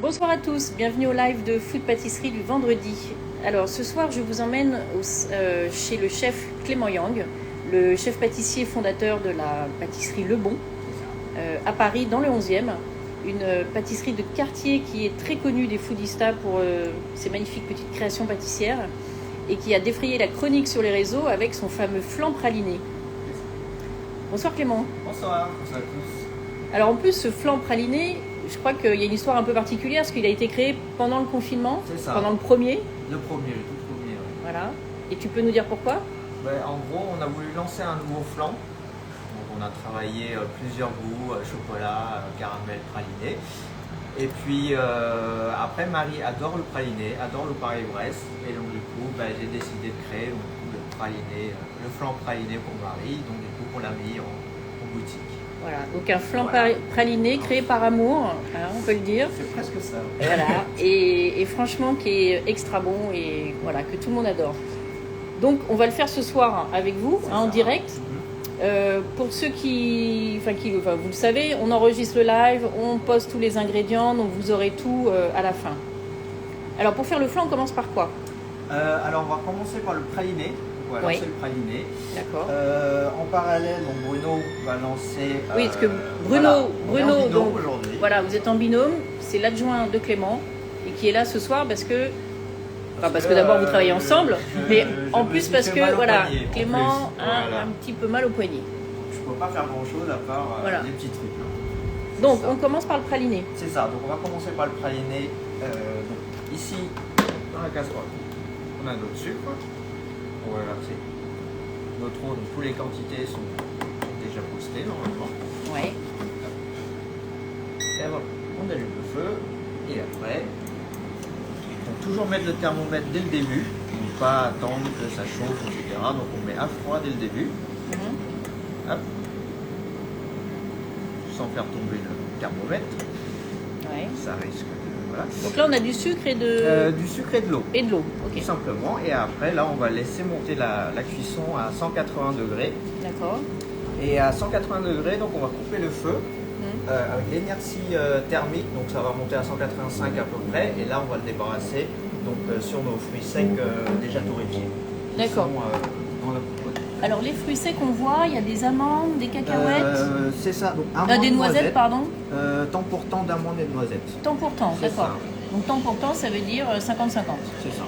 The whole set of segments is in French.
Bonsoir à tous, bienvenue au live de Food Pâtisserie du vendredi. Alors ce soir je vous emmène chez le chef Clément Yang, le chef pâtissier fondateur de la pâtisserie Le Bon à Paris dans le 11e. Une pâtisserie de quartier qui est très connue des foodistas pour ses magnifiques petites créations pâtissières et qui a défrayé la chronique sur les réseaux avec son fameux flan praliné. Bonsoir Clément. Bonsoir à tous. Alors en plus ce flan praliné, je crois qu'il y a une histoire un peu particulière parce qu'il a été créé pendant le confinement, pendant le premier. Le tout premier. Ouais. Voilà. Et tu peux nous dire pourquoi? En gros, on a voulu lancer un nouveau flan. Donc, on a travaillé plusieurs goûts, chocolat, caramel, praliné. Et puis après, Marie adore le praliné, adore le Paris-Brest. Et donc du coup, j'ai décidé de créer le praliné, le flan praliné pour Marie. Donc du coup, on l'a mis en boutique. Voilà, donc un flan praliné créé par amour, hein, on peut le dire. C'est presque ça. Voilà, et franchement qui est extra bon et voilà, que tout le monde adore. Donc on va le faire ce soir avec vous, hein, en direct. Pour ceux qui, vous le savez, on enregistre le live, on poste tous les ingrédients, donc vous aurez tout à la fin. Alors pour faire le flan, on commence par quoi? Alors on va commencer par le praliné. On va lancer le praliné. D'accord. En parallèle, donc Bruno va lancer. Oui, parce que Bruno, donc aujourd'hui. Voilà, vous êtes en binôme. C'est l'adjoint de Clément et qui est là ce soir parce que d'abord vous travaillez ensemble, mais en plus parce que voilà, Clément a un petit peu mal au poignet. Je peux pas faire grand chose à part des petits trucs. Donc on commence par le praliné. C'est ça. Donc on va commencer par le praliné. Donc ici, dans la casserole, on a notre sucre. On va verser notre eau, donc toutes les quantités sont déjà postées normalement. Ouais. Et voilà, on allume le feu et après, donc toujours mettre le thermomètre dès le début, donc pas attendre que ça chauffe, etc. Donc on met à froid dès le début. Hop. Sans faire tomber le thermomètre. Ouais. Ça risque de. Voilà. Donc là on a du sucre et de. Du sucre et de l'eau. Et de l'eau, ok. Tout simplement. Et après, là, on va laisser monter la cuisson à 180 degrés. D'accord. Et à 180 degrés, donc on va couper le feu avec l'inertie thermique. Donc ça va monter à 185 à peu près. Et là, on va le débarrasser sur nos fruits secs déjà torréfiés. D'accord. Dans la popote. Alors les fruits secs qu'on voit, il y a des amandes, des cacahuètes. C'est ça. Donc, Des noisettes, pardon. Temps pour temps d'amandes et de noisettes. Temps pour temps, d'accord. Donc temps pour temps, ça veut dire 50-50. C'est ça.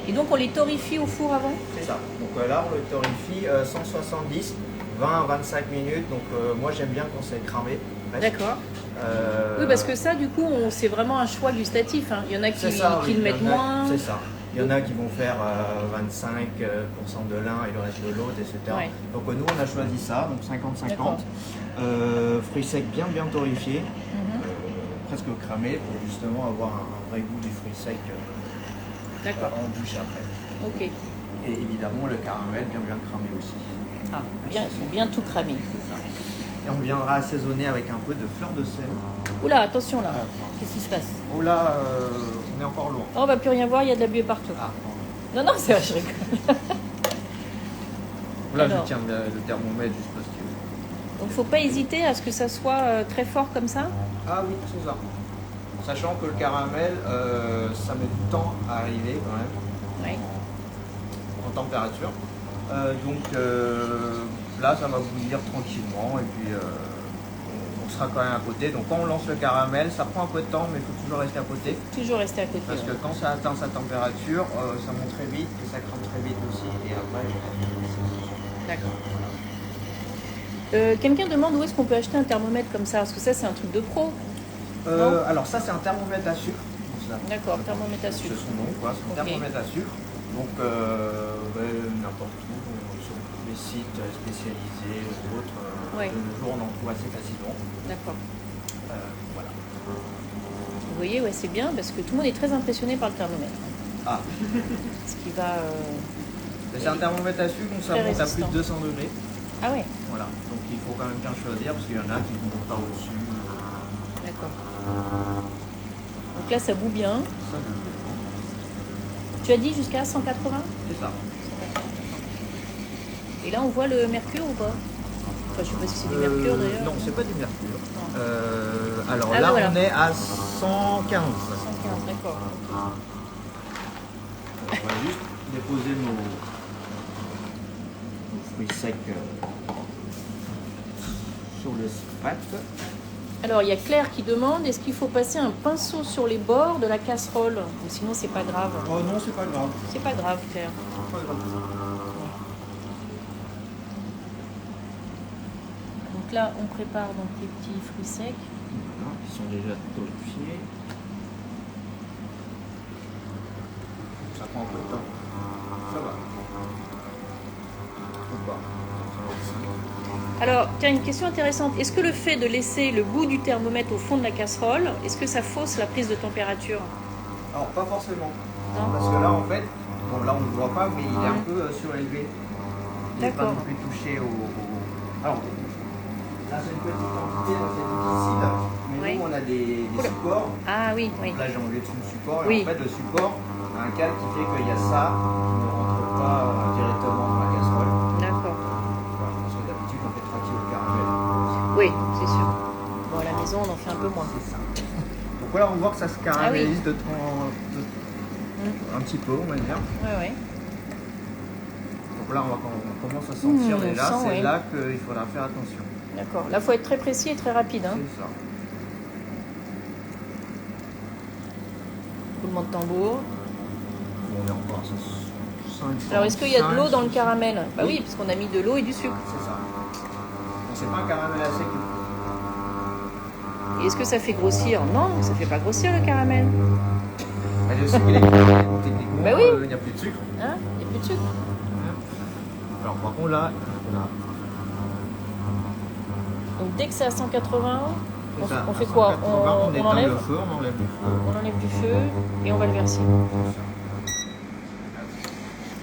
Et donc on les torréfie au four avant? C'est ça. Donc là, on le torréfie 170, 20-25 minutes. Donc moi, j'aime bien quand c'est cramé. D'accord. Oui, parce que ça, du coup, c'est vraiment un choix gustatif. Hein. Il y en a qui le mettent moins. C'est ça. Il y en a qui vont faire 25% de l'un et le reste de l'autre, etc. Ouais. Donc nous, on a choisi ça, donc 50-50. Fruits secs bien torréfiés, presque cramés, pour justement avoir un vrai goût du fruit sec en bouche après. Ok. Et évidemment, le caramel bien cramé aussi. Ah, bien tout cramé. C'est ça. Et on viendra assaisonner avec un peu de fleur de sel. Oula, attention là. Qu'est-ce qui se passe? Oh là, on est encore loin. Oh, on va plus rien voir, il y a de la buée partout. Ah, non, c'est vrai, je rigole. Là, je tiens le thermomètre juste parce que. Donc, faut pas hésiter à ce que ça soit très fort comme ça. Ah oui, c'est ça. Sachant que le caramel, ça met du temps à arriver quand même. Oui. En température. Là, ça va bouillir tranquillement et puis on sera quand même à côté. Donc quand on lance le caramel, ça prend un peu de temps, mais il faut toujours rester à côté. Toujours rester à côté. Parce que quand ça atteint sa température, ça monte très vite et ça crame très vite aussi. Et après, d'accord. Quelqu'un demande où est-ce qu'on peut acheter un thermomètre comme ça? Parce que ça, c'est un truc de pro. Alors ça, c'est un thermomètre à sucre. D'accord, thermomètre à sucre. C'est son nom, quoi. C'est un thermomètre à sucre. Donc n'importe où, sur les sites spécialisés ou autres, de nos jours, on en trouve assez facilement. D'accord. Voilà. Vous voyez, ouais, c'est bien parce que tout le monde est très impressionné par le thermomètre. Ah. Ce qui va. C'est un thermomètre à sucre, donc ça monte à plus de 200 degrés. Ah ouais. Voilà. Donc il faut quand même bien choisir parce qu'il y en a qui ne vont pas au-dessus. D'accord. Donc là, ça bout bien. Ça, tu as dit jusqu'à 180? c'est ça. Et là, on voit le mercure ou pas? Enfin, je sais pas si c'est du mercure d'ailleurs. Non, c'est pas du mercure. Non. Alors Ah, là, voilà. on est à 115. 115, d'accord. On va juste déposer nos fruits secs sur le sprat. Alors, il y a Claire qui demande est-ce qu'il faut passer un pinceau sur les bords de la casserole? Ou sinon, c'est pas grave. Oh non, c'est pas grave. C'est pas grave, Claire. Pas grave. Donc là, on prépare donc les petits fruits secs. Voilà, ils sont déjà torréfiés. Ça prend un peu de temps. Ça va. Ou pas. Alors, tiens, une question intéressante. Est-ce que le fait de laisser le bout du thermomètre au fond de la casserole, est-ce que ça fausse la prise de température? Alors, pas forcément. Non. Parce que là, en fait, bon, là, on ne le voit pas, mais il est un peu surélevé. Il n'est pas D'accord. non plus touché au... Alors, là, c'est une petite quantité, donc c'est difficile. Mais Oui. nous, on a des Oula. supports. Ah oui, oui. Là, j'ai enlevé tout le support. Et Oui. en fait, le support a un câble qui fait qu'il y a ça qui ne rentre pas directement dans la casserole. D'accord. Voilà, parce que d'habitude, on fait traquer au caramel. Oui, c'est sûr. Bon, à la maison, on en fait un peu moins. C'est ça. Donc voilà, on voit que ça se caramélise un petit peu, on va dire. Ouais, ouais. Donc là, on commence à sentir on déjà. sent, C'est oui. là qu'il faudra faire attention. D'accord. Là, il faut être très précis et très rapide. Hein. C'est ça. Roulement de tambour. On est encore à 5. Alors, est-ce qu'il y a de l'eau dans le caramel? Bah oui, parce qu'on a mis de l'eau et du sucre. C'est ça. Donc c'est pas un caramel à sec. Et est-ce que ça fait grossir? Non, ça fait pas grossir le caramel. Mais le sucre, il est techniquement, Bah oui. il n'y a plus de sucre. Hein? Il n'y a plus de sucre. Alors par contre là, Donc, dès que c'est à 180, c'est ça, on fait à quoi? 180, on éteint enlève le feu, on enlève le feu. On enlève du feu et on va le verser.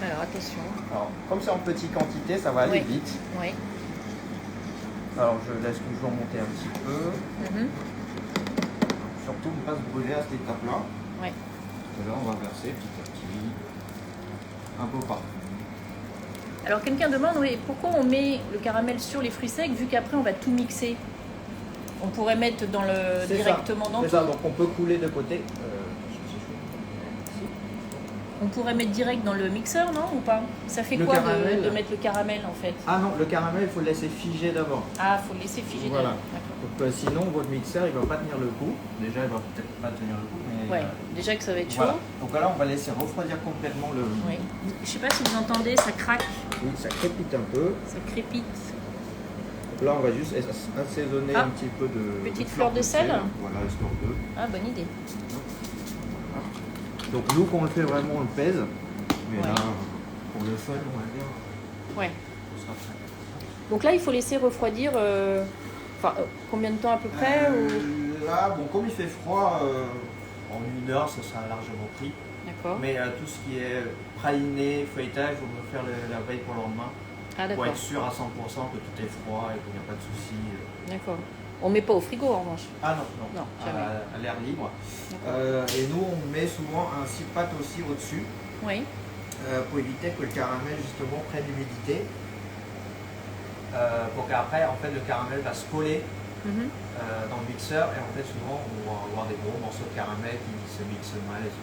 Alors, attention. Alors, comme c'est en petite quantité, ça va aller Oui. vite. Oui. Alors je laisse toujours monter un petit peu. Mhm. Surtout ne pas se brûler à cette étape-là. Oui. Et là, on va verser petit à petit, un peu partout. Alors, quelqu'un demande oui, pourquoi on met le caramel sur les fruits secs vu qu'après on va tout mixer? On pourrait mettre dans le C'est directement ça. dans C'est tout. ça, donc on peut couler de côté. On pourrait mettre direct dans le mixeur, non? Ou pas? Ça fait Le quoi caramel. de mettre le caramel en fait? Ah non, le caramel, il faut le laisser figer d'abord. Ah, faut le laisser figer Voilà. dedans. D'accord. Donc, sinon, votre mixeur, il va pas tenir le coup. Déjà, il va peut-être pas tenir le coup, mais... Ouais, déjà que ça va être chaud. Voilà. Donc là, on va laisser refroidir complètement le... Oui. Je sais pas si vous entendez, ça craque, Oui, ça crépite un peu. ça crépite. Donc là, on va juste assaisonner Ah. un petit peu de... Petite de fleur de sel. Voilà, histoire de... Ah, bonne idée. Donc nous, quand on le fait vraiment, on le pèse. Mais Ouais. là, pour le fun, on va dire, Ouais. on sera prêt. Donc là, il faut laisser refroidir. Combien de temps à peu près ou... Là, bon, comme il fait froid, en 1 heure, ça sera largement pris. D'accord. Mais tout ce qui est praliné, feuilletage, on va faire la veille pour le lendemain. Ah, Pour d'accord. être sûr à 100% que tout est froid et qu'il n'y a pas de soucis. D'accord. On met pas au frigo en revanche. Ah non, non, Non, jamais. à l'air libre. D'accord. Et nous, on met souvent un cipat aussi au-dessus Oui. pour éviter que le caramel justement prenne l'humidité. Pour qu'après, en fait, le caramel va se coller Mhm. dans le mixeur et en fait, souvent, on va avoir des gros morceaux de caramel qui se mixent mal, etc.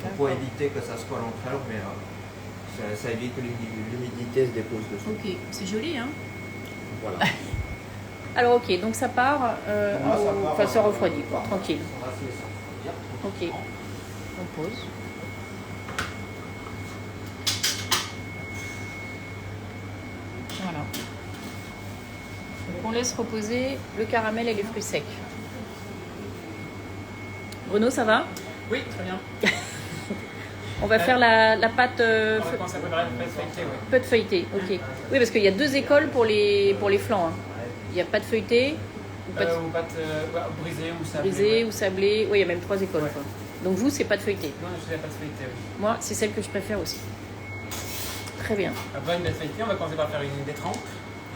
Donc, pour D'accord. éviter que ça se colle entre elles, mais ça évite que l'humidité se dépose dessus. Ok, c'est joli, hein. Voilà. Alors, ok, donc ça part, Là, ça part, enfin, ça refroidit, quoi, voilà. tranquille. On va laisser ça refroidir. Ok, on pose. Voilà. Donc, on laisse reposer le caramel et les fruits secs. Bruno, ça va? Oui, très bien. On va faire la pâte On va commencer à préparer le pâte feuilletée, oui. pâte feuilletée, ok. Oui, parce qu'il y a 2 écoles pour les flancs. Hein. Il y a pâte feuilletée, ou pâte Ou pâte brisée ou sablée. brisée ouais. ou sablée. Oui, il y a même 3 écoles. Ouais. Quoi. Donc vous, c'est pâte feuilletée. Non, je fais la pâte feuilletée, oui. Moi, c'est celle que je préfère aussi. Très bien. Après une pâte feuilletée, on va commencer par faire une détrempe.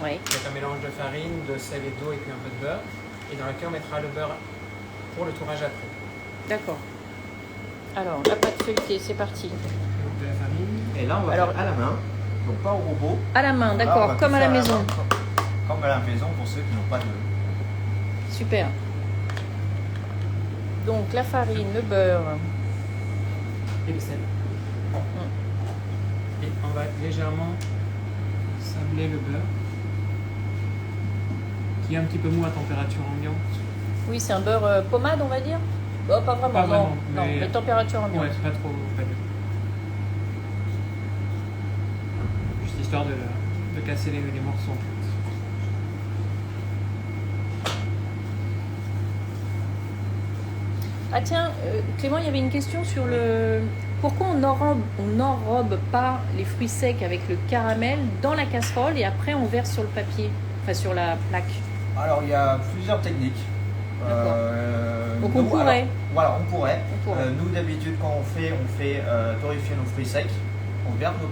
Oui. Avec un mélange de farine, de sel et d'eau et puis un peu de beurre. Et dans laquelle on mettra le beurre pour le tourage après. D'accord. Alors, la pâte feuilletée, c'est parti. Donc de la farine. Et là, on va Alors- faire à la main, donc pas au robot. À la main, Là, on va d'accord, tout comme à la faire maison. main, comme à la maison pour ceux qui n'ont pas de... Super. Donc la farine, le beurre. Et le sel. Et on va légèrement sabler le beurre, qui est un petit peu mou à température ambiante. Oui, c'est un beurre pommade, on va dire. Oh, pas vraiment, Pas vraiment, non, mais- mais température ambiante. Ouais, c'est pas trop pas dur. Juste histoire de casser les morceaux. Ah tiens, Clément, il y avait une question sur le... Pourquoi on n'enrobe pas les fruits secs avec le caramel dans la casserole et après on verse sur le papier, enfin sur la plaque? Alors, il y a plusieurs techniques. D'accord. Donc on pourrait. Alors, voilà, on pourrait. On pourrait. Nous, d'habitude, quand on fait torréfier nos fruits secs, on verse nos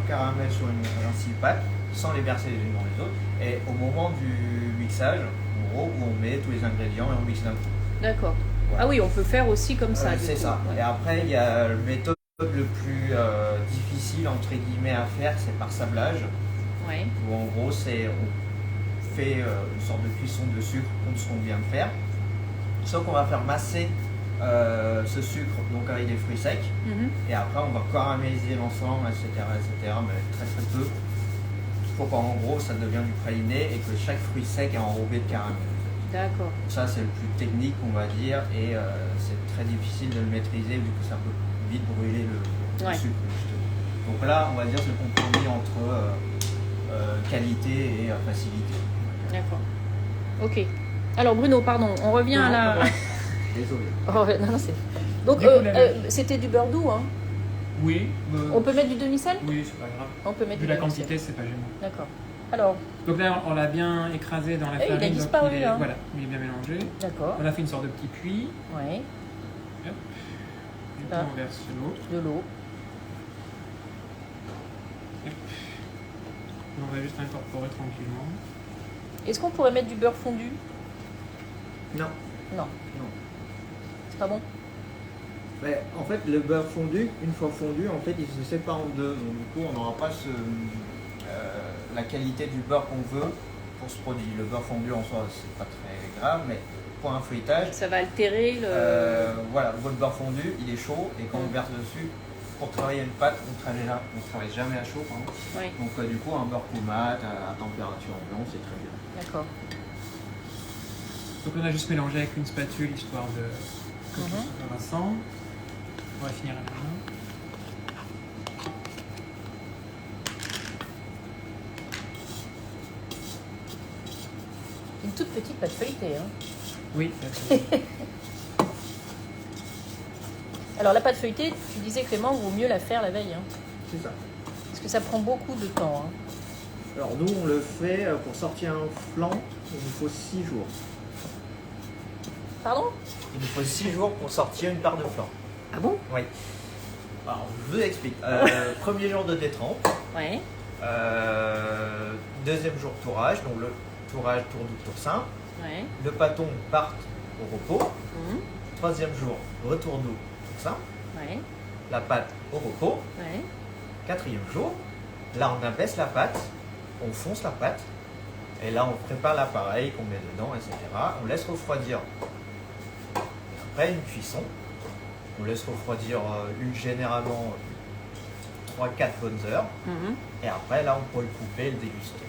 caramels sur un silpat sans les verser les unes dans les autres. Et au moment du mixage, en gros, où on met tous les ingrédients et on mixe d'un coup. D'accord. Voilà. Ah oui, on peut faire aussi comme ça. du C'est coup. ça. Ouais. Et après, il y a la méthode le plus difficile, entre guillemets, à faire, c'est par sablage. Ouais. Où en gros, on fait une sorte de cuisson de sucre comme ce qu'on vient de faire. Sauf qu'on va faire masser ce sucre donc avec des fruits secs. Mhm. Et après, on va caraméliser l'ensemble, etc., mais très très peu. Pour qu'en gros, ça devienne du praliné et que chaque fruit sec est enrobé de caramel. D'accord. Ça, c'est le plus technique, on va dire, et c'est très difficile de le maîtriser vu que ça peut vite brûler le Ouais. sucre. Justement. Donc là, on va dire, c'est le compromis entre qualité et facilité. D'accord. Ok. Alors Bruno, pardon, on revient à la... Désolé. Oh, non, non, c'est... Donc Du coup, c'était du beurre doux, hein. Oui, On peut mettre du demi-sel? oui, c'est pas grave. On peut mettre Vu du la demi-sel. quantité, c'est pas gênant. D'accord. Alors, Donc là, on l'a bien écrasé dans la Eh, il a farine. donc disparu, il est, là. voilà, il est bien mélangé. d'accord. On a fait une sorte de petit puits. Ouais, Du coup, Là. on verse l'eau. de l'eau. On va juste incorporer tranquillement. Est-ce qu'on pourrait mettre du beurre fondu? Non. Non. Non. C'est pas bon? Mais en fait, le beurre fondu, une fois fondu, en fait, il se sépare en deux. Donc du coup, on n'aura pas la qualité du beurre qu'on veut pour ce produit. Le beurre fondu en soi, c'est pas très grave, mais pour un feuilletage, Ça va altérer le... voilà, votre beurre fondu, il est chaud et quand on verse dessus, pour travailler une pâte, on travaille jamais à chaud. Pardon. Oui, Donc du coup, un beurre pommade à température ambiante, c'est très bien. d'accord. Donc on a juste mélangé avec une spatule histoire de que tout se rassemble. On va finir à la main. Une toute petite pâte feuilletée, hein. Oui, d'accord. Alors la pâte feuilletée, tu disais Clément, vaut mieux la faire la veille, hein. C'est ça. Parce que ça prend beaucoup de temps, hein. Alors nous, on le fait pour sortir un flan, il nous faut 6 jours. Pardon? Il nous faut 6 jours pour sortir une part de flan. Ah bon? Oui. Alors, je vous explique. Premier jour de détrempe. Ouais. Deuxième jour tourrage. Donc le tourrage, tour du toursin. Ouais. Le pâton part au repos. Mhm. Troisième jour, retour d'eau, toursin. Ouais. La pâte au repos. Ouais. Quatrième jour, là on abaisse la pâte, on fonce la pâte. Et là on prépare l'appareil qu'on met dedans, etc. On laisse refroidir. Après une cuisson. On laisse refroidir généralement 3-4 bonnes heures. Mhm. Et après, là, on peut le couper et le déguster.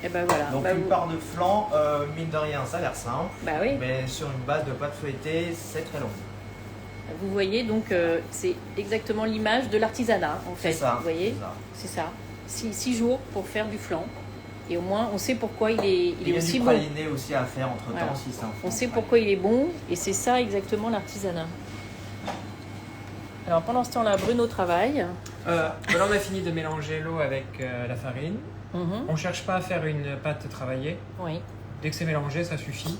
Et ben voilà. Donc, Bah, une vous- part de flan, mine de rien, ça a l'air simple. Bah oui. Mais sur une base de pâte feuilletée, c'est très long. Vous voyez, donc c'est exactement l'image de l'artisanat, en fait. C'est ça. Vous voyez, c'est ça. c'est ça. 6 jours pour faire du flan. Et au moins, on sait pourquoi il Il est y a aussi du bon. praliné aussi à faire entre Voilà. temps si c'est un flan On sait praliné. pourquoi il est bon. Et c'est ça exactement l'artisanat. Alors pendant ce temps-là, Bruno travaille. Là, on a fini de mélanger l'eau avec la farine. Mhm. On ne cherche pas à faire une pâte travaillée. Oui. Dès que c'est mélangé, ça suffit.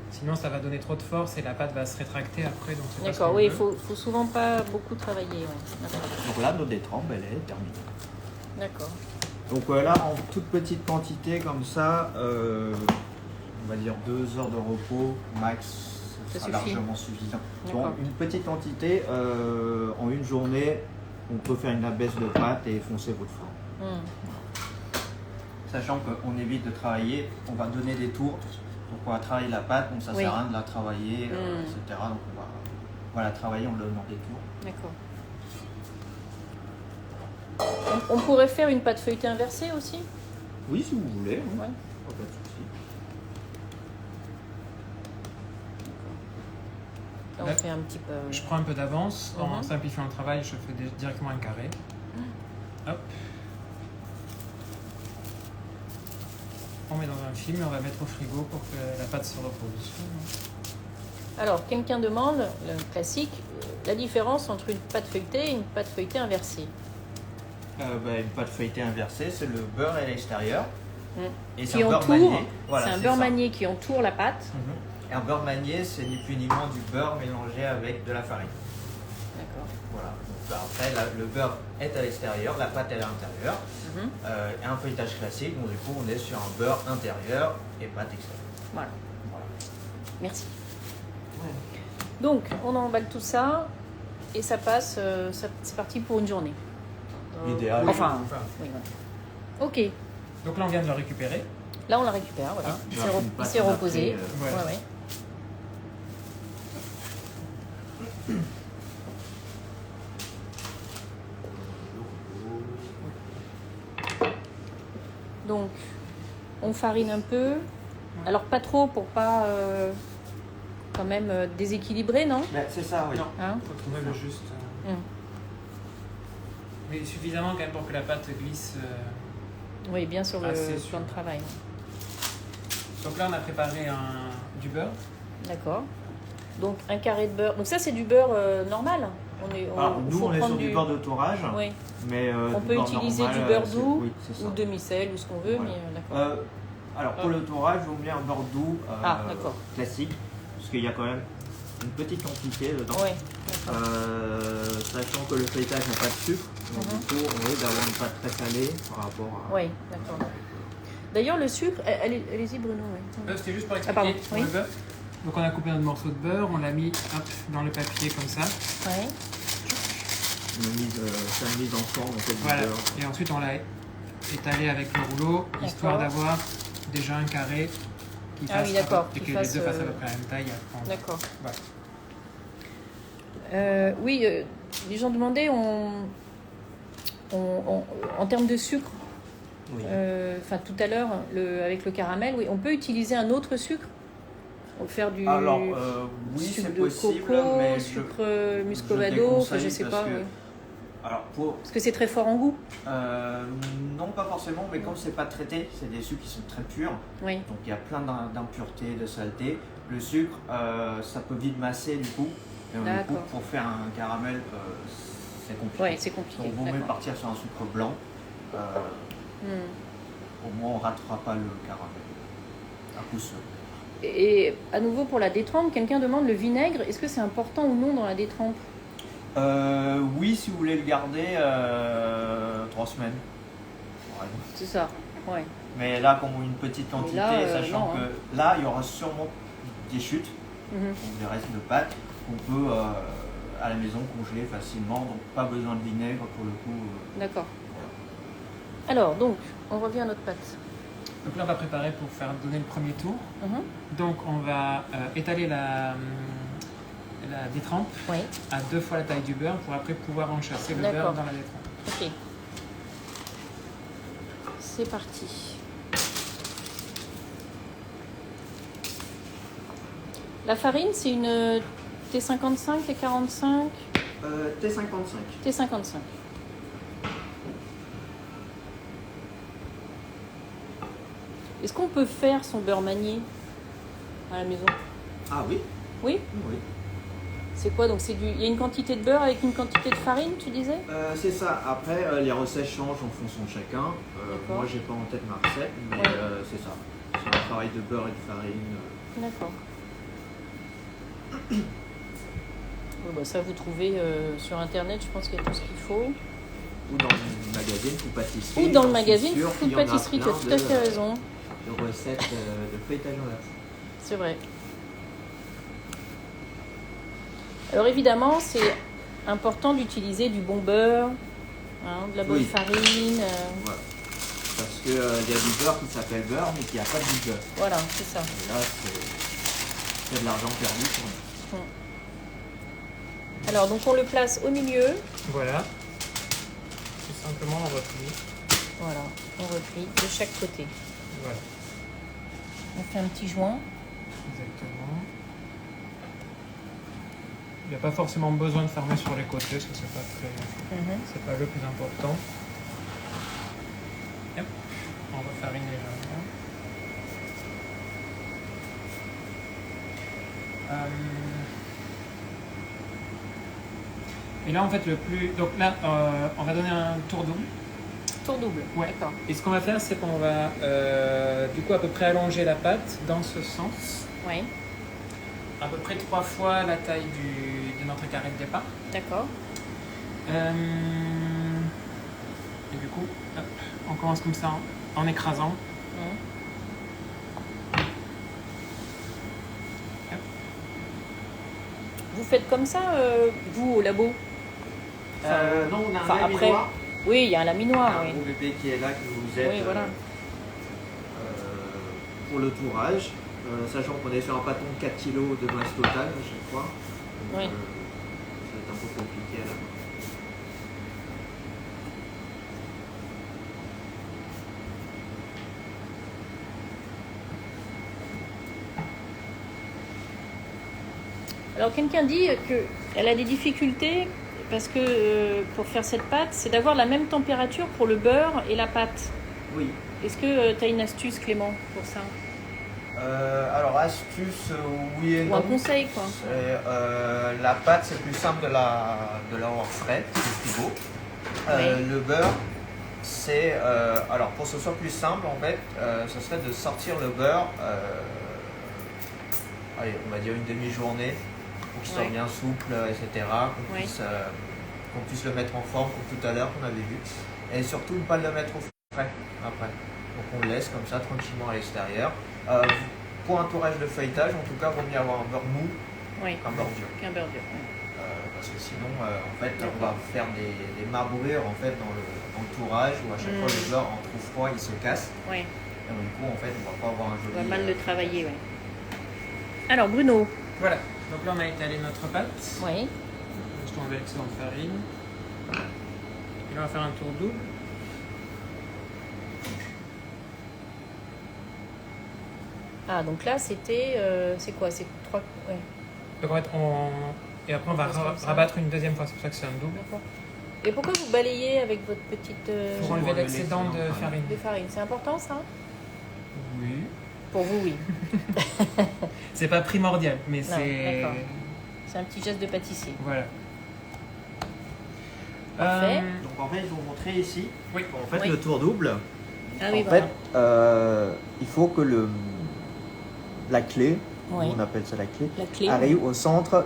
Sinon, ça va donner trop de force et la pâte va se rétracter après. Donc c'est pas ce D'accord, qu'on oui, il veut. faut souvent pas beaucoup travailler. Ouais. D'accord. Donc là, notre détrempe, elle est terminée. D'accord. Donc là, en toute petite quantité comme ça, on va dire 2 heures de repos max, ce Ça sera suffit. largement suffisant. D'accord. Donc une petite quantité, en une journée, on peut faire une abaisse de pâte et foncer votre flan. Mhm. sachant qu'on évite de travailler, on va donner des tours, donc on va travailler la pâte, donc ça Oui. sert à rien de la travailler, etc. Donc on va la travailler en donnant des tours. D'accord. On pourrait faire une pâte feuilletée inversée aussi. Oui, si vous voulez, hein. Ouais. Pas de souci. Là, on fait un petit peu. Je prends un peu d'avance. En Mhm. simplifiant le travail, je fais directement un carré. Hop. On met dans un film et on va mettre au frigo pour que la pâte se repose. Alors, quelqu'un demande, le classique, la différence entre une pâte feuilletée et une pâte feuilletée inversée. Une pâte feuilletée inversée, c'est le beurre à l'extérieur. Et c'est Qui un beurre entoure, manié. Voilà, c'est un c'est beurre ça. manié qui entoure la pâte. Et un beurre manié, c'est ni plus ni moins du beurre mélangé avec de la farine. D'accord. Voilà. Donc, après, le beurre est à l'extérieur, la pâte est à l'intérieur. Mhm. Et un feuilletage classique, donc du coup, on est sur un beurre intérieur et pâte extérieure. Voilà. Voilà. Merci. Donc, on emballe tout ça et ça passe, c'est parti pour une journée. L'idéal. Enfin, oui, voilà. Ok, Donc là, on vient de le récupérer. là on la récupère, voilà. Il s'est une pâte il s'est qu'on a reposé. pris, ouais. Ouais, ouais. Donc, on farine un peu. Alors, pas trop pour pas quand même déséquilibrer, non? Ben, c'est ça, oui. Non, Hein? il faut trouver le juste. Mais suffisamment quand même pour que la pâte glisse. Oui, bien sur le Assez sûr. plan de travail. Donc là, on a préparé du beurre. D'accord. Donc, un carré de beurre. Donc, ça, c'est du beurre normal. Alors, nous, faut on est prendre sur du beurre de tourage, Oui. mais On du peut beurre utiliser normal, du beurre c'est- doux oui, c'est ça. ou demi-sel ou ce qu'on veut, Voilà. mais d'accord. Alors, pour le tourage, on met un beurre doux D'accord. classique, parce qu'il y a quand même une petite quantité dedans. Oui. Sachant que le feuilletage n'a pas de sucre, donc Mhm. du coup, on risque d'avoir une pâte très salée par rapport à. Oui, d'accord. D'ailleurs, le sucre, allez-y Bruno. Oui. C'était juste pour expliquer pardon, pour oui. le beurre. Donc on a coupé notre morceau de beurre, on l'a mis dans le papier comme ça. Ouais. On a mis ça a mis ensemble en fait, du Voilà. beurre. Et ensuite on l'a étalé avec le rouleau, histoire D'accord. d'avoir déjà un carré qui Ah fasse oui, d'accord, et qui que les fasse, deux fassent à peu près la même taille. Après, on- D'accord. Voilà. Oui, les gens demandaient en termes de sucre. Oui. Enfin, tout à l'heure, avec le caramel, oui, on peut utiliser un autre sucre pour faire du Alors, oui, sucre c'est de possible, coco, mais sucre je muscovado, enfin, je déconseille sais parce pas. que- Oui. Alors, pour. Parce que c'est très fort en goût. Non, pas forcément, mais comme c'est pas traité, c'est des sucres qui sont très purs. Oui. Donc il y a plein d'impuretés, de saletés. Le sucre, ça peut vite masser du coup. Et donc, du coup, D'accord. pour faire un caramel, c'est compliqué. Oui, c'est compliqué. Donc vaut mieux D'accord. partir sur un sucre blanc. Au moins on ratera pas le caramel. À coup sûr. Et à nouveau pour la détrempe, quelqu'un demande le vinaigre. Est-ce que c'est important ou non dans la détrempe? Oui, si vous voulez le garder 3 semaines. par exemple. C'est ça. Ouais. Mais là, comme une petite quantité, là, sachant non, que là, il y aura sûrement des chutes. Mhm. Donc des restes de pâte qu'on peut à la maison congeler facilement, donc pas besoin de vinaigre pour le coup. D'accord. Alors, donc, on revient à notre pâte. Donc là on va préparer pour donner le premier tour. Mhm. Donc on va étaler la détrempe Oui. à 2 fois la taille du beurre pour après pouvoir enchâsser le D'accord. beurre dans la détrempe. Ok. C'est parti. La farine, c'est une T55, T45, T55. T55. Est-ce qu'on peut faire son beurre manié à la maison? Ah oui. Oui. Oui. C'est quoi donc? Il y a une quantité de beurre avec une quantité de farine, tu disais? C'est ça. Après, les recettes changent en fonction de chacun. D'accord. Moi, j'ai pas en tête ma recette, mais Ouais. c'est ça. C'est un travail de beurre et de farine. D'accord. Bon, bah, ça, vous trouvez sur Internet, je pense qu'il y a tout ce qu'il faut. Ou dans le magazine Food Pâtisserie. Ou dans le j'en suis magazine sûr Food qu'il y en a Pâtisserie, tu as plein tout à fait raison. de recettes de feuilletage inversé. C'est vrai. Alors évidemment, c'est important d'utiliser du bon beurre, de la bonne Oui. farine. Voilà. Parce qu'il y a du beurre qui s'appelle beurre, mais qui n'a pas de beurre. Voilà, c'est ça. Et là, c'est de l'argent perdu pour nous. Alors, donc on le place au milieu. Voilà. Tout simplement, on replie. Voilà, on replie de chaque côté. Voilà, On fait un petit joint. exactement. Il n'y a pas forcément besoin de fermer sur les côtés, parce que c'est pas le plus important. Hop. On va fariner légèrement. Et là, en fait, donc là, on va donner un tour double. Tour double. Ouais. D'accord. Et ce qu'on va faire, c'est qu'on va du coup à peu près allonger la pâte dans ce sens. Oui, À peu près 3 fois la taille de notre carré de départ. d'accord. Et du coup, hop, on commence comme ça en écrasant. Vous faites comme ça, vous, au labo? Non, on a Enfin, un après, laminoir. oui, il y a un laminoir, Un oui. gros bébé qui est là, qui vous aide Oui, voilà. pour le tourage. Sachant qu'on est sur un pâton de 4 kg de masse totale à chaque fois. Donc, Oui. ça va être un peu compliqué à la main. Alors, quelqu'un dit qu'elle a des difficultés parce que pour faire cette pâte, c'est d'avoir la même température pour le beurre et la pâte. Oui. Est-ce que tu as une astuce, Clément, pour ça? Alors, astuce, oui et Ou non. un conseil, quoi? La pâte, c'est plus simple de l'avoir frais, c'est plus beau. Oui. Le beurre, c'est. Alors, pour que ce soit plus simple, en fait, ce serait de sortir le beurre, allez, on va dire une demi-journée, pour qu'il soit Ouais. bien souple, etc. Qu'on Ouais. puisse le mettre en forme, comme tout à l'heure, qu'on avait vu. Et surtout, ne pas le mettre au frais après. Donc, on le laisse comme ça, tranquillement à l'extérieur. Pour un tourage de feuilletage, en tout cas, il vaut mieux avoir un beurre mou Oui, qu'un beurre dur. qu'un beurre dur. Oui. Parce que sinon, en fait, on va faire des marbrures en fait, dans le tourage où à chaque fois le beurre en trop froid il se casse. Oui, Et donc, du coup, en fait, on va pas avoir un on joli. va mal le travailler, oui. Alors, Bruno. Voilà. Donc là, on a étalé notre pâte. Oui. Juste enlever l'excédent de farine. Et là, on va faire un tour double. Ah, donc là, c'était. C'est quoi? C'est 3. Ouais, Donc en fait, et après, on va On passe comme ça. rabattre une deuxième fois. C'est pour ça que c'est un double. d'accord. Et pourquoi vous balayez avec votre petite. Pour enlever enlever l'excédent de l'excédent, farine. de farine? C'est important, ça? Oui. Pour vous, oui. C'est pas primordial, mais Non, c'est. d'accord. C'est un petit geste de pâtissier. Voilà. Parfait. Donc, en fait, je vais vous montrer ici. Oui. En fait, Oui. le tour double. Ah oui, en voilà. fait, il faut que la clé, Oui. on appelle ça la clé, La clé. arrive au centre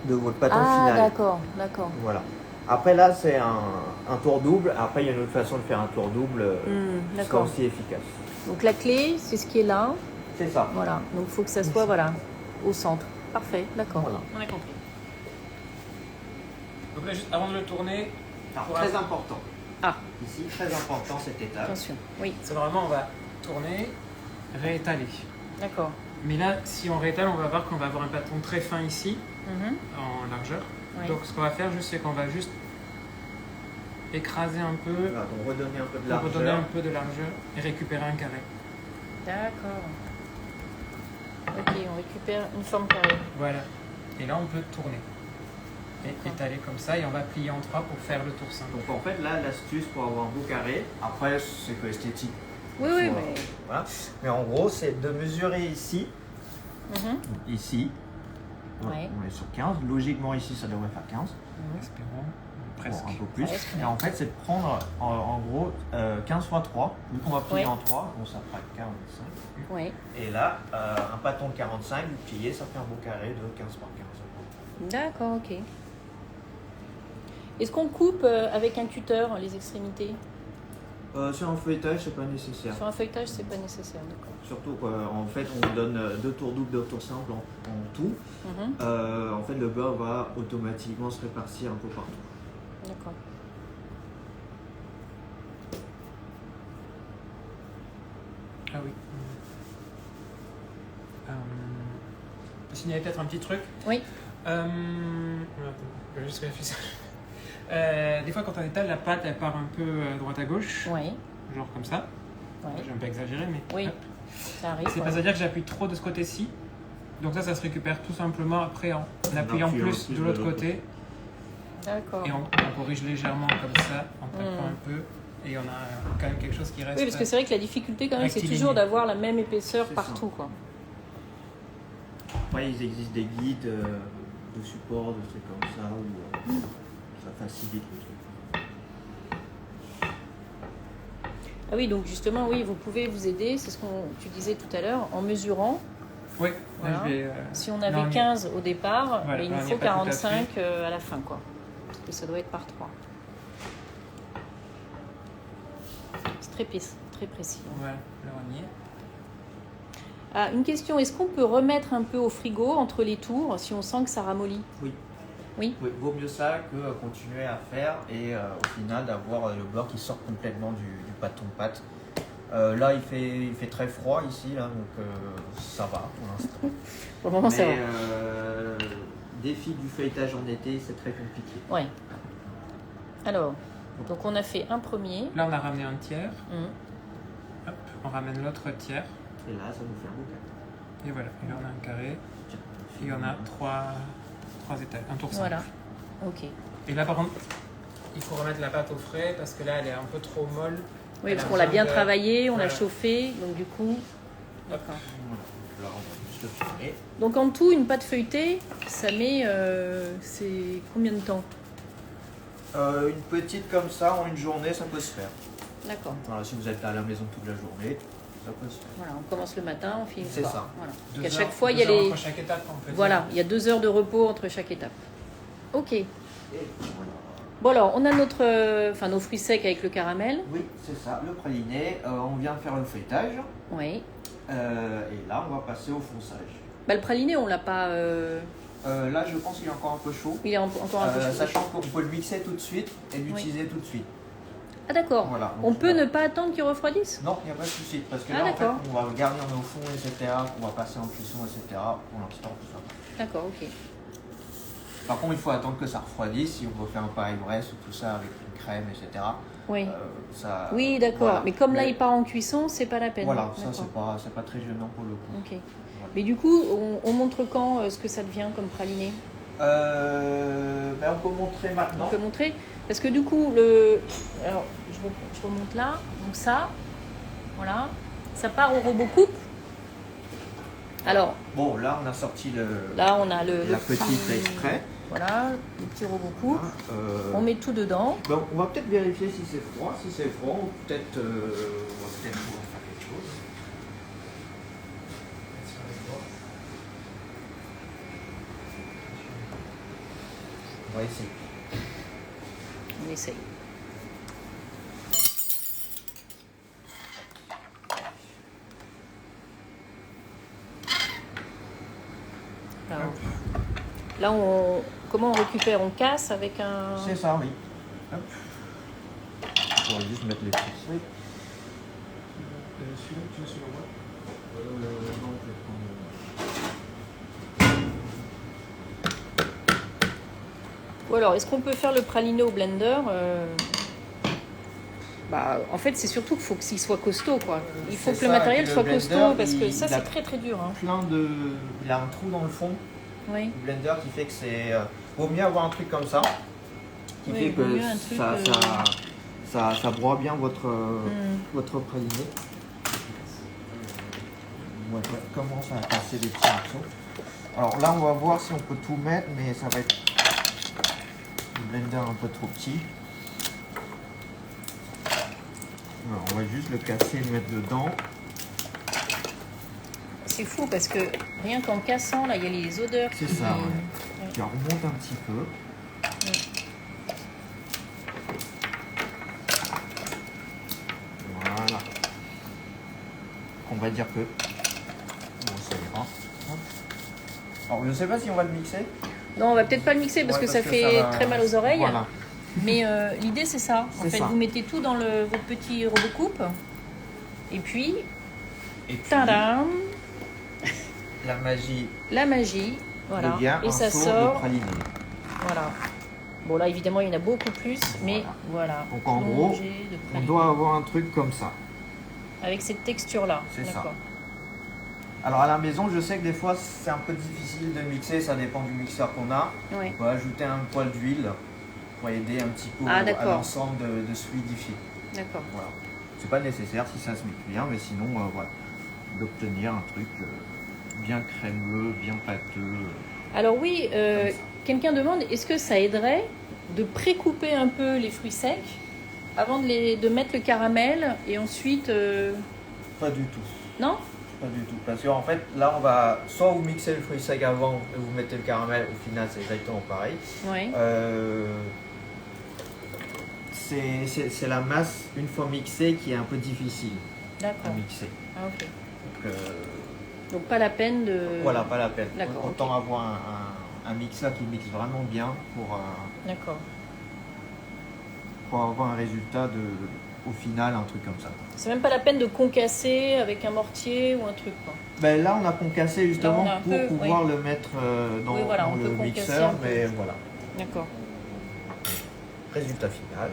de votre pâton Ah, final. d'accord, d'accord. Voilà. Après là, c'est un tour double. Après, il y a une autre façon de faire un tour double qui sera D'accord. aussi efficace. Donc la clé, c'est ce qui est là. C'est ça. Voilà. Donc il faut que ça soit voilà, au centre. Parfait, d'accord. Voilà. On a compris. Donc là, juste avant de le tourner, Alors, pour très important. Ah, Ici, très important cette étape. attention. Oui, c'est vraiment, on va tourner, réétaler. d'accord. Mais là, si on réétale, on va voir qu'on va avoir un pâton très fin ici, Mhm. en largeur. Oui. Donc ce qu'on va faire, c'est qu'on va juste écraser un peu, Voilà, donc redonner un peu de pour largeur. redonner un peu de largeur et récupérer un carré. D'accord. Ok, on récupère une forme carrée. Voilà. Et là, on peut tourner. Et D'accord. étaler comme ça, et on va plier en 3 pour faire le tour simple. Donc en fait, là, l'astuce pour avoir un beau carré, après, c'est que esthétique. Oui, oui, Soit- mais. Voilà. Mais en gros, c'est de mesurer ici, Mhm. ici. Ouais. On est sur 15. Logiquement, ici, ça devrait faire 15. Espérons. Bon, Presque. un peu plus. Presque, Et en fait, c'est de prendre en gros 15 x 3. Vu qu'on va plier Ouais. en 3, bon, ça fera 45. Oui. Et là, un pâton de 45, vous pliez, ça fait un beau carré de 15 par 15. D'accord, ok. Est-ce qu'on coupe avec un tuteur les extrémités? Sur un feuilletage, c'est pas nécessaire. Sur un feuilletage, c'est pas nécessaire, d'accord. Surtout qu'en fait, on vous donne 2 tours doubles, 2 tours simples en tout. Mhm. En fait, le beurre va automatiquement se répartir un peu partout. D'accord. signaler peut-être un petit truc. Oui. Je vais juste réfléchir. Des fois, quand on étale, la pâte, elle part un peu droite à gauche. Oui. Genre comme ça. Oui. J'ai un peu exagéré, mais. Oui. Hop. Ça arrive. C'est pas à dire que j'appuie trop de ce côté-ci. Donc ça se récupère tout simplement après en appuyant appuyant plus plus de l'autre côté. D'accord. Et on corrige légèrement comme ça, en tapant un peu. Et on a quand même quelque chose qui reste. Oui, parce que c'est vrai que la difficulté quand même, c'est rectiligne. toujours d'avoir la même épaisseur C'est partout, quoi. Après, il existe des guides de support, de trucs comme ça, où ça facilite le truc. Ah oui, donc justement, oui, vous pouvez vous aider, c'est ce que tu disais tout à l'heure, en mesurant. Oui, Voilà. là, je vais, Si on avait non, 15 au départ, Voilà, mais il nous là, on y faut est pas tout à 45 à la fin, quoi. Parce que ça doit être par 3. C'est très précis. Voilà, là on y est. Ah, une question, est-ce qu'on peut remettre un peu au frigo entre les tours si on sent que ça ramollit? Oui. Oui. Oui, vaut mieux ça que continuer à faire et au final d'avoir le beurre qui sort complètement du pâton de pâte. Là, il fait très froid ici, là, donc ça va pour l'instant. Pour le moment, ça va. Mais défi du feuilletage en été, c'est très compliqué. Ouais. Alors, donc on a fait un premier. Là on a ramené un tiers. Hum. Hop, on ramène l'autre tiers. Et là, ça nous fait un beau carré. Et voilà, et là on a un carré. Et on a trois étages, un tour simple. Voilà. Ok. Et là par contre, il faut remettre la pâte au frais parce que là elle est un peu trop molle. Oui, Elle parce a qu'on l'a besoin bien de- travaillé, on l'a Voilà. chauffé, donc du coup. D'accord. Voilà. Là, on va juste le fermer. Donc en tout, une pâte feuilletée, ça met. C'est combien de temps? Une petite comme ça, en une journée, ça peut se faire. D'accord. Voilà, si vous êtes à la maison toute la journée, ça peut se faire. Voilà, on commence le matin, on finit le C'est soir. ça. Voilà. 2 À heures- chaque fois, il y a 2 heures les. entre chaque étape, on peut Voilà, dire. il y a 2 heures de repos entre chaque étape. Ok. Et voilà. Bon alors, on a nos fruits secs avec le caramel. Oui, c'est ça, le praliné. On vient faire le feuilletage. Oui. Et là, on va passer au fonçage. Bah, le praliné, on l'a pas. Là, je pense qu'il est encore un peu chaud. Il est encore un peu chaud. Sachant qu'on peut le mixer tout de suite et l'utiliser tout de suite. Ah d'accord. Voilà. On Donc, peut voilà. ne pas attendre qu'il refroidisse? Non, il n'y a pas de souci. Parce que Ah, là, en fait, d'accord. on va le garnir au fond, etc. On va passer en cuisson, etc. Pour l'instant, tout ça. D'accord, ok. Par contre, il faut attendre que ça refroidisse. Si on veut faire un Paris-Brest ou tout ça avec une crème, etc. Oui. Ça, Oui, d'accord. voilà. Mais comme là, il part en cuisson, c'est pas la peine. Voilà, ça, D'accord. c'est pas très gênant pour le coup. Ok. Voilà. Mais du coup, on montre quand ce que ça devient comme praliné? Ben, on peut montrer On maintenant. peut montrer? Parce que du coup, alors, je remonte là. Donc ça, voilà. Ça part au robot coupe. Alors, Bon, là, on a sorti là, on a le la petit- petite exprès. Voilà, le petit robot coupe. Voilà, On met tout dedans. donc, on va peut-être vérifier si c'est froid. Si c'est froid, on va peut-être pouvoir faire quelque chose. On va essayer. On essaye. Alors, là, comment on récupère? On casse avec un... C'est ça, oui. Hop. On va juste mettre les petits. Oui. Celui-là, tu veux celui-là, ouais. Non, je vais prendre Ou alors, est-ce qu'on peut faire le praliné au blender? Bah, en fait, c'est surtout qu'il faut qu'il soit costaud, quoi. Il faut C'est que le ça, matériel et le soit blender, costaud, parce que il ça, a- c'est très très dur. Hein. Il a un trou dans le fond. Oui. Le blender qui fait que c'est. Vaut mieux avoir un truc comme ça. Qui Oui, fait vaut que mieux un truc, ça broie bien votre Hmm. praliné. Ouais, commence à passer des petits morceaux. Alors là, on va voir si on peut tout mettre, mais ça va être le blender un peu trop petit. Alors, on va juste le casser et le mettre dedans. C'est fou parce que rien qu'en cassant, là, il y a les odeurs. C'est qui- ça, ouais. Puis on remonte un petit peu. Voilà. On va dire que bon, ça ira. Hop. Alors, je ne sais pas si on va le mixer. Non, on va peut-être pas le mixer parce Ouais, que ça ça fait va- très mal aux oreilles. Voilà. Mais l'idée, c'est ça. En C'est fait, ça. vous mettez tout dans votre petit robot coupe. Et puis, Et puis, tadam, la magie La magie, voilà. devient Et un ça seau de sort, praliné. voilà. Bon là évidemment il y en a beaucoup plus, mais voilà. Donc en gros, Plongée de on praliné. doit avoir un truc comme ça. Avec cette texture là. C'est ça. D'accord. Alors à la maison, je sais que des fois c'est un peu difficile de mixer, ça dépend du mixeur qu'on a. Ouais. On va ajouter un poil d'huile pour aider un petit peu Ah, à d'accord. l'ensemble de se fluidifier. D'accord. Voilà. C'est pas nécessaire si ça se mixe bien, mais sinon, voilà, d'obtenir un truc bien crémeux, bien pâteux. Alors oui, Comme ça. quelqu'un demande, est-ce que ça aiderait de pré-couper un peu les fruits secs avant de mettre le caramel et ensuite... Pas du tout. Non? Pas du tout. Parce qu'en fait, là, on va soit vous mixez le fruit sec avant et vous mettez le caramel, au final, c'est exactement pareil. Oui. C'est la masse, une fois mixée, qui est un peu difficile à D'accord. mixer. Ah, ok. Donc, Donc pas la peine de... voilà, pas la peine. D'accord, Autant ok. avoir un mixeur qui mixe vraiment bien D'accord. pour avoir un résultat au final, un truc comme ça. C'est même pas la peine de concasser avec un mortier ou un truc, quoi. Ben là, on a concassé justement Là, on a un pour peu, pouvoir le mettre dans, Oui, voilà, dans on le peut concasser mixeur, un peu. mais voilà. D'accord. Résultat final,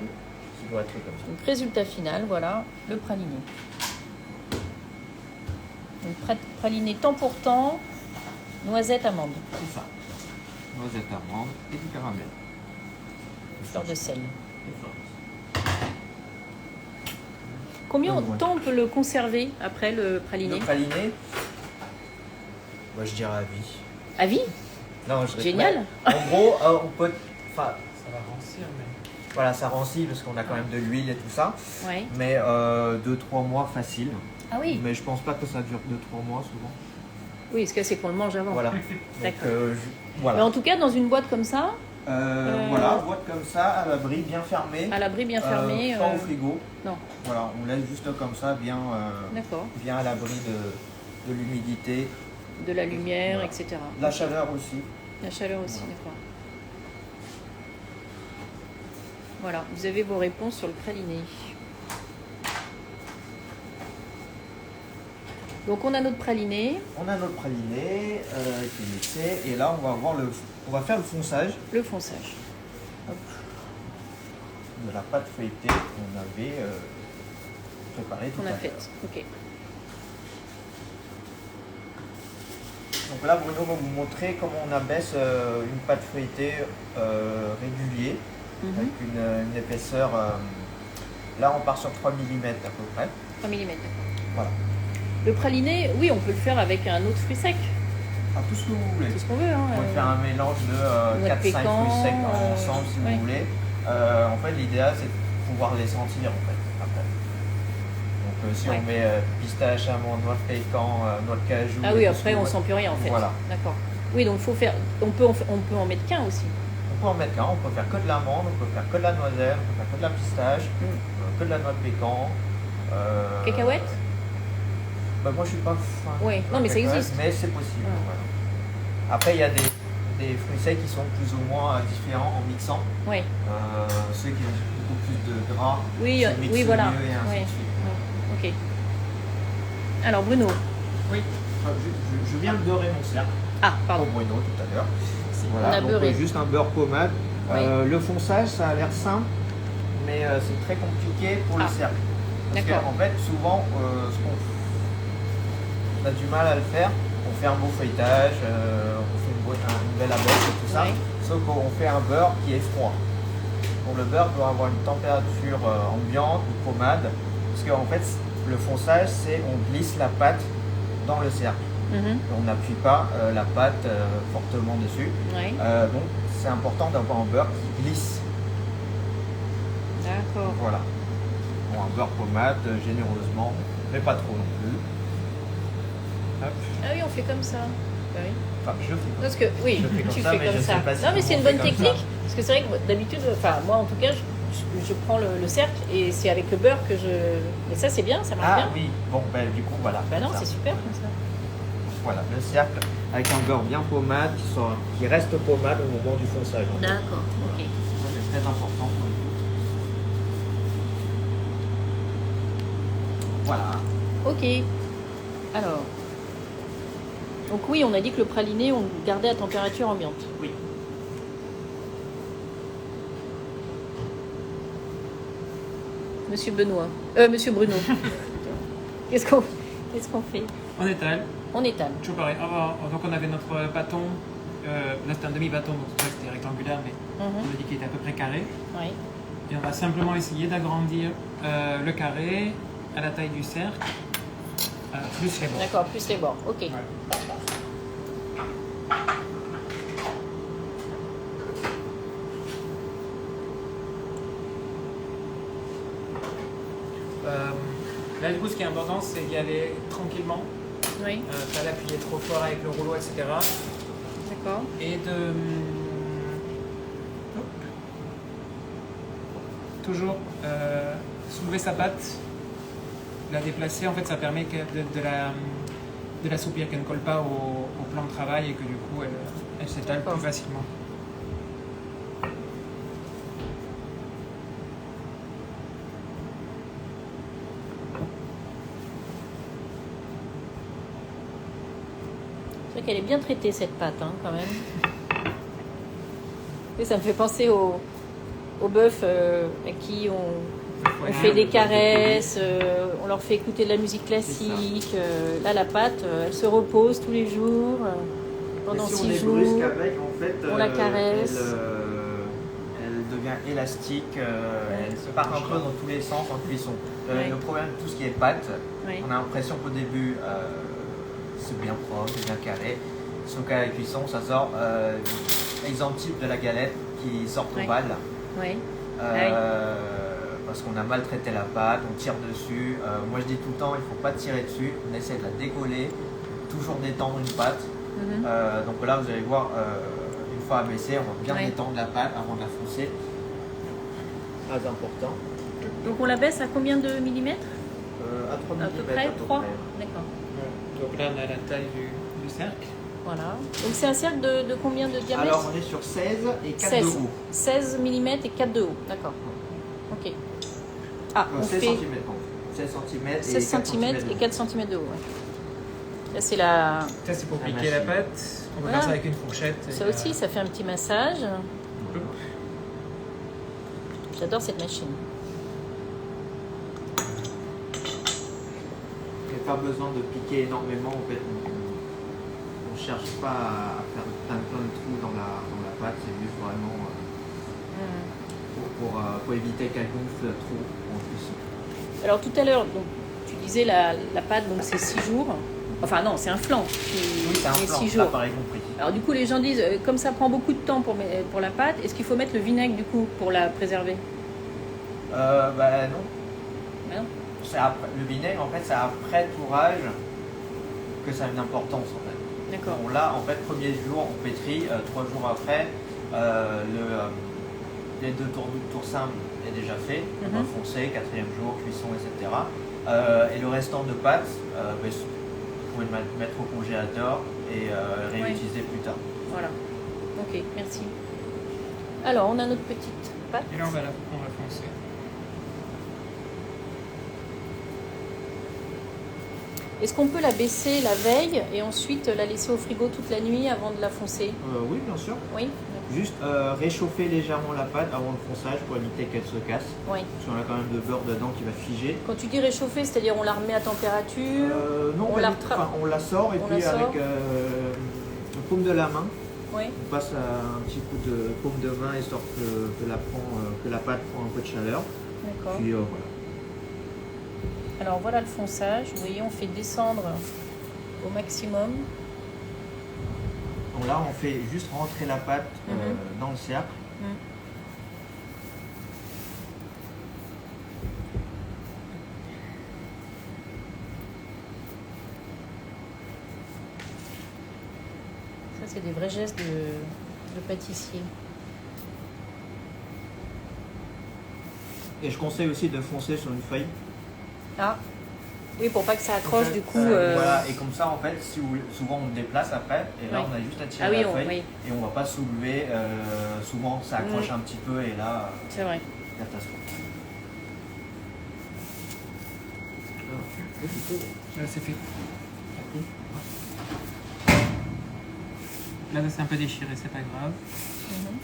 qui doit être comme ça. Donc résultat final, voilà, le praliné. Donc praliné temps pour temps, noisette, amande, C'est ça. Noisette amande et du caramel. fleur de sel. Et fleur. Combien de Ouais. temps on peut le conserver après le praliné? Le praliné, moi je dirais à vie. À vie? Non, je Génial. En gros, on peut. Enfin, Ça va rancir, mais. voilà, ça rancit parce qu'on a quand même de l'huile et tout ça. Ouais. Mais 2-3 mois facile. Ah oui. Mais je pense pas que ça dure 2-3 mois souvent. Oui, ce que c'est qu'on le mange avant. Voilà. D'accord. Donc, Mais voilà. en tout cas, dans une boîte comme ça, Voilà, boîte comme ça, à l'abri, bien fermée. à l'abri bien fermé. Pas au frigo. Non. Voilà, on laisse juste comme ça, bien D'accord. à l'abri de l'humidité. De la lumière, Voilà. etc. La chaleur aussi. La chaleur aussi, Voilà. d'accord. Voilà, vous avez vos réponses sur le praliné. Donc on a notre praliné, On a notre praliné qui est mixé et là on va faire le fonçage le fonçage. de la pâte feuilletée qu'on avait préparée tout Qu'on à a l'heure. faite. Ok. Donc là Bruno va vous montrer comment on abaisse une pâte feuilletée régulier Mhm. avec une épaisseur. Là on part sur 3 mm à peu près. 3 mm. Voilà. Le praliné, oui, on peut le faire avec un autre fruit sec. Ah, tout ce que vous voulez. Tout ce qu'on veut. Hein. On peut faire un mélange de noix de 4-5 pécan, fruits secs ensemble si ouais. vous voulez. En fait, l'idéal c'est de pouvoir les sentir en fait, après. Donc si Ouais. on met pistache, amande, noix de pécan, noix de cajou. Ah oui, et tout ce après que on vous- sent plus rien en fait. Voilà. D'accord. Oui, donc faut faire. On peut en mettre qu'un aussi. On peut en mettre qu'un, on peut faire que de l'amande, on peut faire que de la noisette, on peut faire que de la pistache, que de la noix de pécan. Cacahuètes. Bah, moi je suis pas fan. Oui, de non, mais ça cacahuètes, existe. Mais c'est possible. Ouais. Voilà. Après il y a des fruits secs qui sont plus ou moins différents en mixant. Oui. Ceux qui ont beaucoup plus de gras, Oui, se mixent oui, voilà. mieux et ainsi Oui. de suite. Ok. Alors Bruno. Oui. Je viens de beurrer mon cercle Ah, pour pardon. Bruno tout à l'heure. On Voilà, a donc, beurré. juste un beurre pommade. Oui. Le fonçage, ça a l'air simple, mais c'est très compliqué pour le Ah. cercle. Parce D'accord. qu'en fait, souvent, on a du mal à le faire. On fait un beau feuilletage, on fait une belle abaisse et tout ça. Oui. Sauf qu'on fait un beurre qui est froid. Donc le beurre doit avoir une température ambiante ou pommade. Parce qu'en fait, le fonçage, c'est on glisse la pâte dans le cercle. Mhm. On n'appuie pas la pâte fortement dessus. Oui. Donc c'est important d'avoir un beurre qui glisse. D'accord. Voilà. Bon, un beurre pommade généreusement, mais pas trop non plus. Hop. Ah oui, on fait comme ça. Bah oui. Enfin, je fais comme Parce que oui, Je fais comme tu ça, fais mais comme je ça. sais pas si Non, mais tout c'est le une monde bonne fait comme technique. ça. Parce que c'est vrai que d'habitude, enfin moi en tout cas, je prends le cercle et c'est avec le beurre que je. Mais ça c'est bien, ça marche Ah bien. oui, bon, ben du coup, voilà. Bah non, ça. c'est super comme ça. Voilà, le cercle avec un beurre bien pommade qui reste pommade au moment du fonçage. en fait. D'accord. Ok. Ça, c'est très important. Voilà. Ok. Alors, Donc oui, on a dit que le praliné, on le gardait à température ambiante. Oui. Monsieur Benoît. Monsieur Bruno. Qu'est-ce qu'on fait? On étale. On étale. Toujours pareil. Donc on avait notre bâton. Là c'était un demi-bâton, donc c'est vrai que c'était rectangulaire, mais on a dit qu'il était à peu près carré. Oui. Et on va simplement essayer d'agrandir le carré à la taille du cercle, plus les bords. D'accord, plus les bords. Ok. Ouais. Là, du coup, ce qui est important, c'est d'y aller tranquillement, Oui. pas l'appuyer trop fort avec le rouleau, etc. D'accord. Et de toujours soulever sa patte, la déplacer. En fait, ça permet de l'assouplir, qu'elle ne colle pas au plan de travail et que du coup, elle s'étale D'accord. plus facilement. C'est vrai qu'elle est bien traitée cette pâte, hein, quand même. Et ça me fait penser au bœuf à qui on fait des caresses, on leur fait écouter de la musique classique. Là, la pâte, elle se repose tous les jours, pendant Et si 6 on est jours. brusque avec, en fait, on la caresse. Elle devient élastique, elle se part un peu dans tous les sens en cuisson. Ouais. Le problème de tout ce qui est pâte, Ouais. on a l'impression qu'au début, c'est bien propre, c'est bien carré. Sauf qu'à la cuisson, ça sort, exemple type de la galette qui sort au Ouais. bal. Ouais. Parce qu'on a maltraité la pâte, on tire dessus. Moi je dis tout le temps, il ne faut pas tirer dessus, on essaie de la décoller, toujours détendre une pâte. Mhm. Donc là vous allez voir, une fois abaissée, on va bien Ouais. détendre la pâte avant de la foncer. Très important. Donc on la baisse à combien de millimètres? À 3 À mm peu près 3. D'accord. Donc là, on a la taille du cercle. Voilà. Donc c'est un cercle de combien de diamètre? Alors on est sur 16 et 4 16. de haut. 16 mm et 4 de haut. D'accord. Ok. Ah, on 16 fait cm. 16 cm et 16 4 cm et 4 cm de haut. Ouais. Là, c'est la... Ça, c'est pour La piquer la machine. pâte. On va Voilà. faire ça avec une fourchette. Ça et, aussi, ça fait un petit massage. J'adore cette machine. Il n'y a pas besoin de piquer énormément. En fait, on ne cherche pas à faire plein de trous dans la pâte. C'est juste vraiment pour éviter qu'elle gonfle trop en cuisson. Alors tout à l'heure, donc, tu disais la pâte, donc c'est 6 jours. Enfin non, c'est un flan qui Oui, c'est un met plan, 6 là, jours. pareil compris. Alors du coup, les gens disent, comme ça prend beaucoup de temps pour la pâte, est-ce qu'il faut mettre le vinaigre du coup pour la préserver? Bah non. Bah non. Le vinaigre, en fait, c'est après tourrage que ça a une importance, en fait. D'accord. Bon, là, en fait, premier jour, on pétrit. 3 jours après, les 2 tours simples est déjà fait. On va foncer, 4e jour, cuisson, etc. Et le restant de pâte, vous pouvez le mettre au congélateur et réutiliser plus tard. Voilà. Ok, merci. Alors, on a notre petite pâte. Et là, on va foncer. Est-ce qu'on peut la baisser la veille et ensuite la laisser au frigo toute la nuit avant de la foncer? Oui, bien sûr. Oui. Juste réchauffer légèrement la pâte avant le fonçage pour éviter qu'elle se casse. Oui. Parce qu'on a quand même de beurre dedans qui va figer. Quand tu dis réchauffer, c'est-à-dire on la remet à température? Non, on on la sort et on puis la sort. avec la paume de la main, Oui. on passe un petit coup de paume de main histoire que la pâte prend un peu de chaleur. D'accord. Puis voilà. Alors voilà le fonçage. Vous voyez, on fait descendre au maximum. Donc là, on fait juste rentrer la pâte dans le cercle. Mhm. Ça, c'est des vrais gestes de pâtissier. Et je conseille aussi de foncer sur une feuille. Ah, oui, pour pas que ça accroche du coup. Voilà, et comme ça, en fait, si vous, souvent on déplace après, et là Oui. on a juste à tirer Ah oui, la feuille, oui. et on va pas soulever. Souvent, ça accroche un petit peu, et là, C'est vrai. catastrophe. Là, c'est fait. Là, ça s'est un peu déchiré, c'est pas grave. Mhm.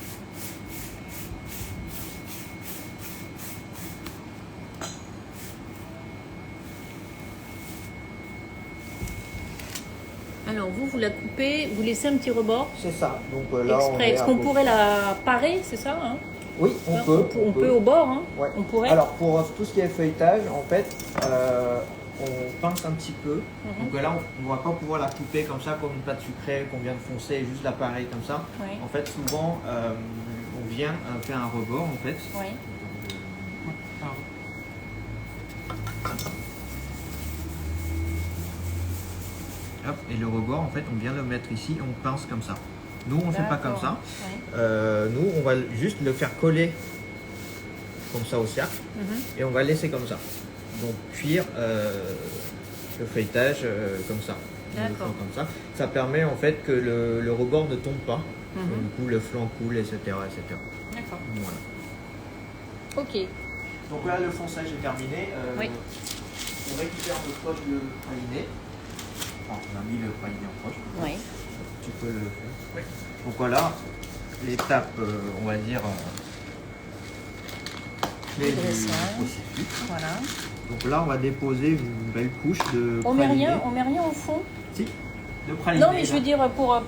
Alors vous la coupez, vous laissez un petit rebord C'est ça. Donc là, exprès. Est-ce qu'on pourrait la parer, c'est ça hein? Oui, on peut. On peut au bord, hein? Ouais. On pourrait. Alors pour tout ce qui est feuilletage, en fait, on pince un petit peu. Mhm. Donc là, on ne va pas pouvoir la couper comme ça, comme une pâte sucrée qu'on vient de foncer et juste l'appareil comme ça. Oui. En fait, souvent, on vient faire un rebord en fait. Oui. Pardon. Hop, et le rebord, en fait, on vient le mettre ici, on pince comme ça. Nous, on ne fait pas comme ça. Oui. Nous, on va juste le faire coller comme ça au cercle Mhm. et on va laisser comme ça. Donc cuire le feuilletage comme ça. On le D'accord. fait comme ça. Ça permet en fait que le rebord ne tombe pas. Mhm. Donc, du coup, le flanc coule, etc. etc. D'accord. Voilà. Ok. Donc là, le fonçage est terminé. Oui. On récupère notre poche de praliné. Enfin, on a mis le praliné en poche. Oui. Tu peux le faire. Oui. Donc voilà, l'étape, on va dire, clé Le du dressage. processus. Voilà. Donc là, on va déposer une belle couche de On met praliné. rien au fond. Si, de praliné. Non, mais je veux là. dire pour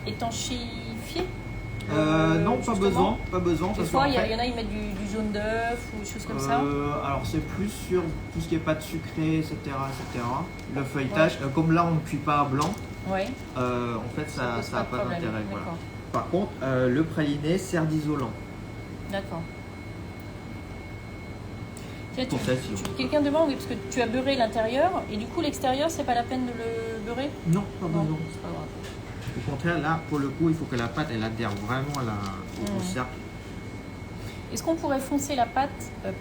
étanchéifier. Non, pas justement. besoin, pas besoin. Des parce fois, qu'en il fait, y en a, ils mettent du jaune d'œuf ou des choses comme ça. alors c'est plus sur tout ce qui est pâte sucrée, etc. etc. Le feuilletage, comme là on ne cuit pas à blanc, Oui. en fait ça pose n'a de pas problème. d'intérêt. Voilà. D'accord. Par contre, le praliné sert d'isolant. D'accord. Tiens, Pour ça, si quelqu'un demande, oui, parce que tu as beurré l'intérieur et du coup l'extérieur, c'est pas la peine de le beurrer? Non, pas Non, besoin. c'est pas grave. Au contraire, là, pour le coup, il faut que la pâte elle adhère vraiment au cercle. Est-ce qu'on pourrait foncer la pâte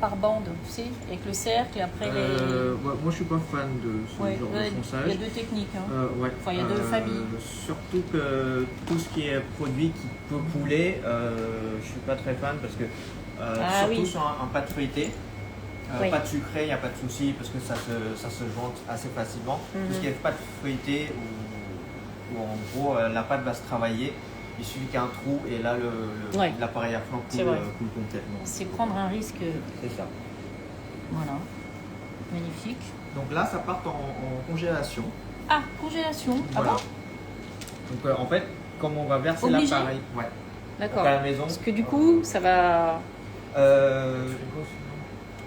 par bande, tu sais, avec le cercle et après les... Ouais, moi, je suis pas fan de ce Ouais, genre ouais, de il y fonçage. a deux techniques. Hein. Ouais. Enfin, il y a deux familles. Surtout que tout ce qui est produit qui peut couler, je suis pas très fan parce que surtout oui. sur un pâte feuilleté, Oui. pâte sucrée, il n'y a pas de souci parce que ça se jointe assez facilement. Mhm. Tout ce qui est pâte feuilletée où en gros la pâte va se travailler, il suffit qu'il y ait un trou et là Ouais. l'appareil à flanc C'est coule, vrai. coule complètement. C'est prendre un risque. C'est ça. Voilà. Magnifique. Donc là, ça part en congélation. Ah, congélation. Voilà. Ah bon? Donc en fait, comme on va verser Obligé? l'appareil, ouais. D'accord. Donc à la maison. Parce que du coup, ça va...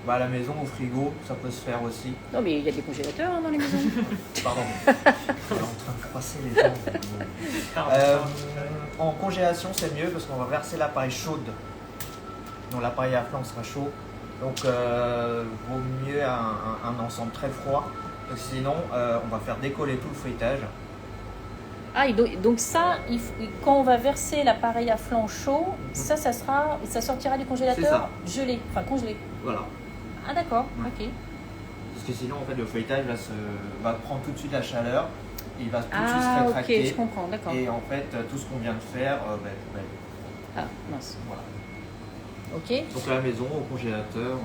Bah à la maison, au frigo, ça peut se faire aussi. Non, mais il y a des congélateurs hein, dans les maisons. Pardon. Je suis en train de froisser les gens. En congélation, c'est mieux parce qu'on va verser l'appareil chaude. Donc l'appareil à flanc sera chaud. Donc vaut mieux un ensemble très froid. Parce que sinon, on va faire décoller tout le feuilletage. Ah, et donc ça, quand on va verser l'appareil à flanc chaud, ça sortira du congélateur gelé, enfin congelé. Voilà. Ah d'accord, Ouais. ok. Parce que sinon, en fait, le feuilletage va prendre tout de suite la chaleur. Et il va tout de suite se Ah rétracter. ok, je comprends, d'accord. Et en fait, tout ce qu'on vient de faire, Ah mince, voilà. ok. Donc à la maison, au congélateur,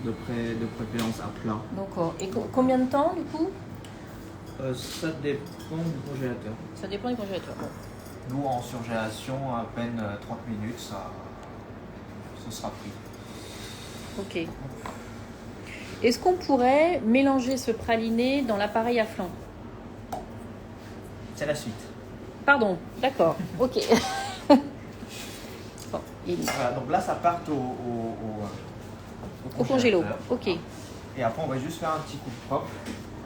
de préférence à plat. Donc, et combien de temps du coup? Ça dépend du congélateur. Ça dépend du congélateur. Bon. Nous, en surgélation, à peine 30 minutes, ce sera pris. Ok. Est-ce qu'on pourrait mélanger ce praliné dans l'appareil à flanc? C'est la suite. Pardon, d'accord, ok. Bon, Voilà, donc là, ça part au congélo, congélateur. ok. Et après, on va juste faire un petit coup de propre.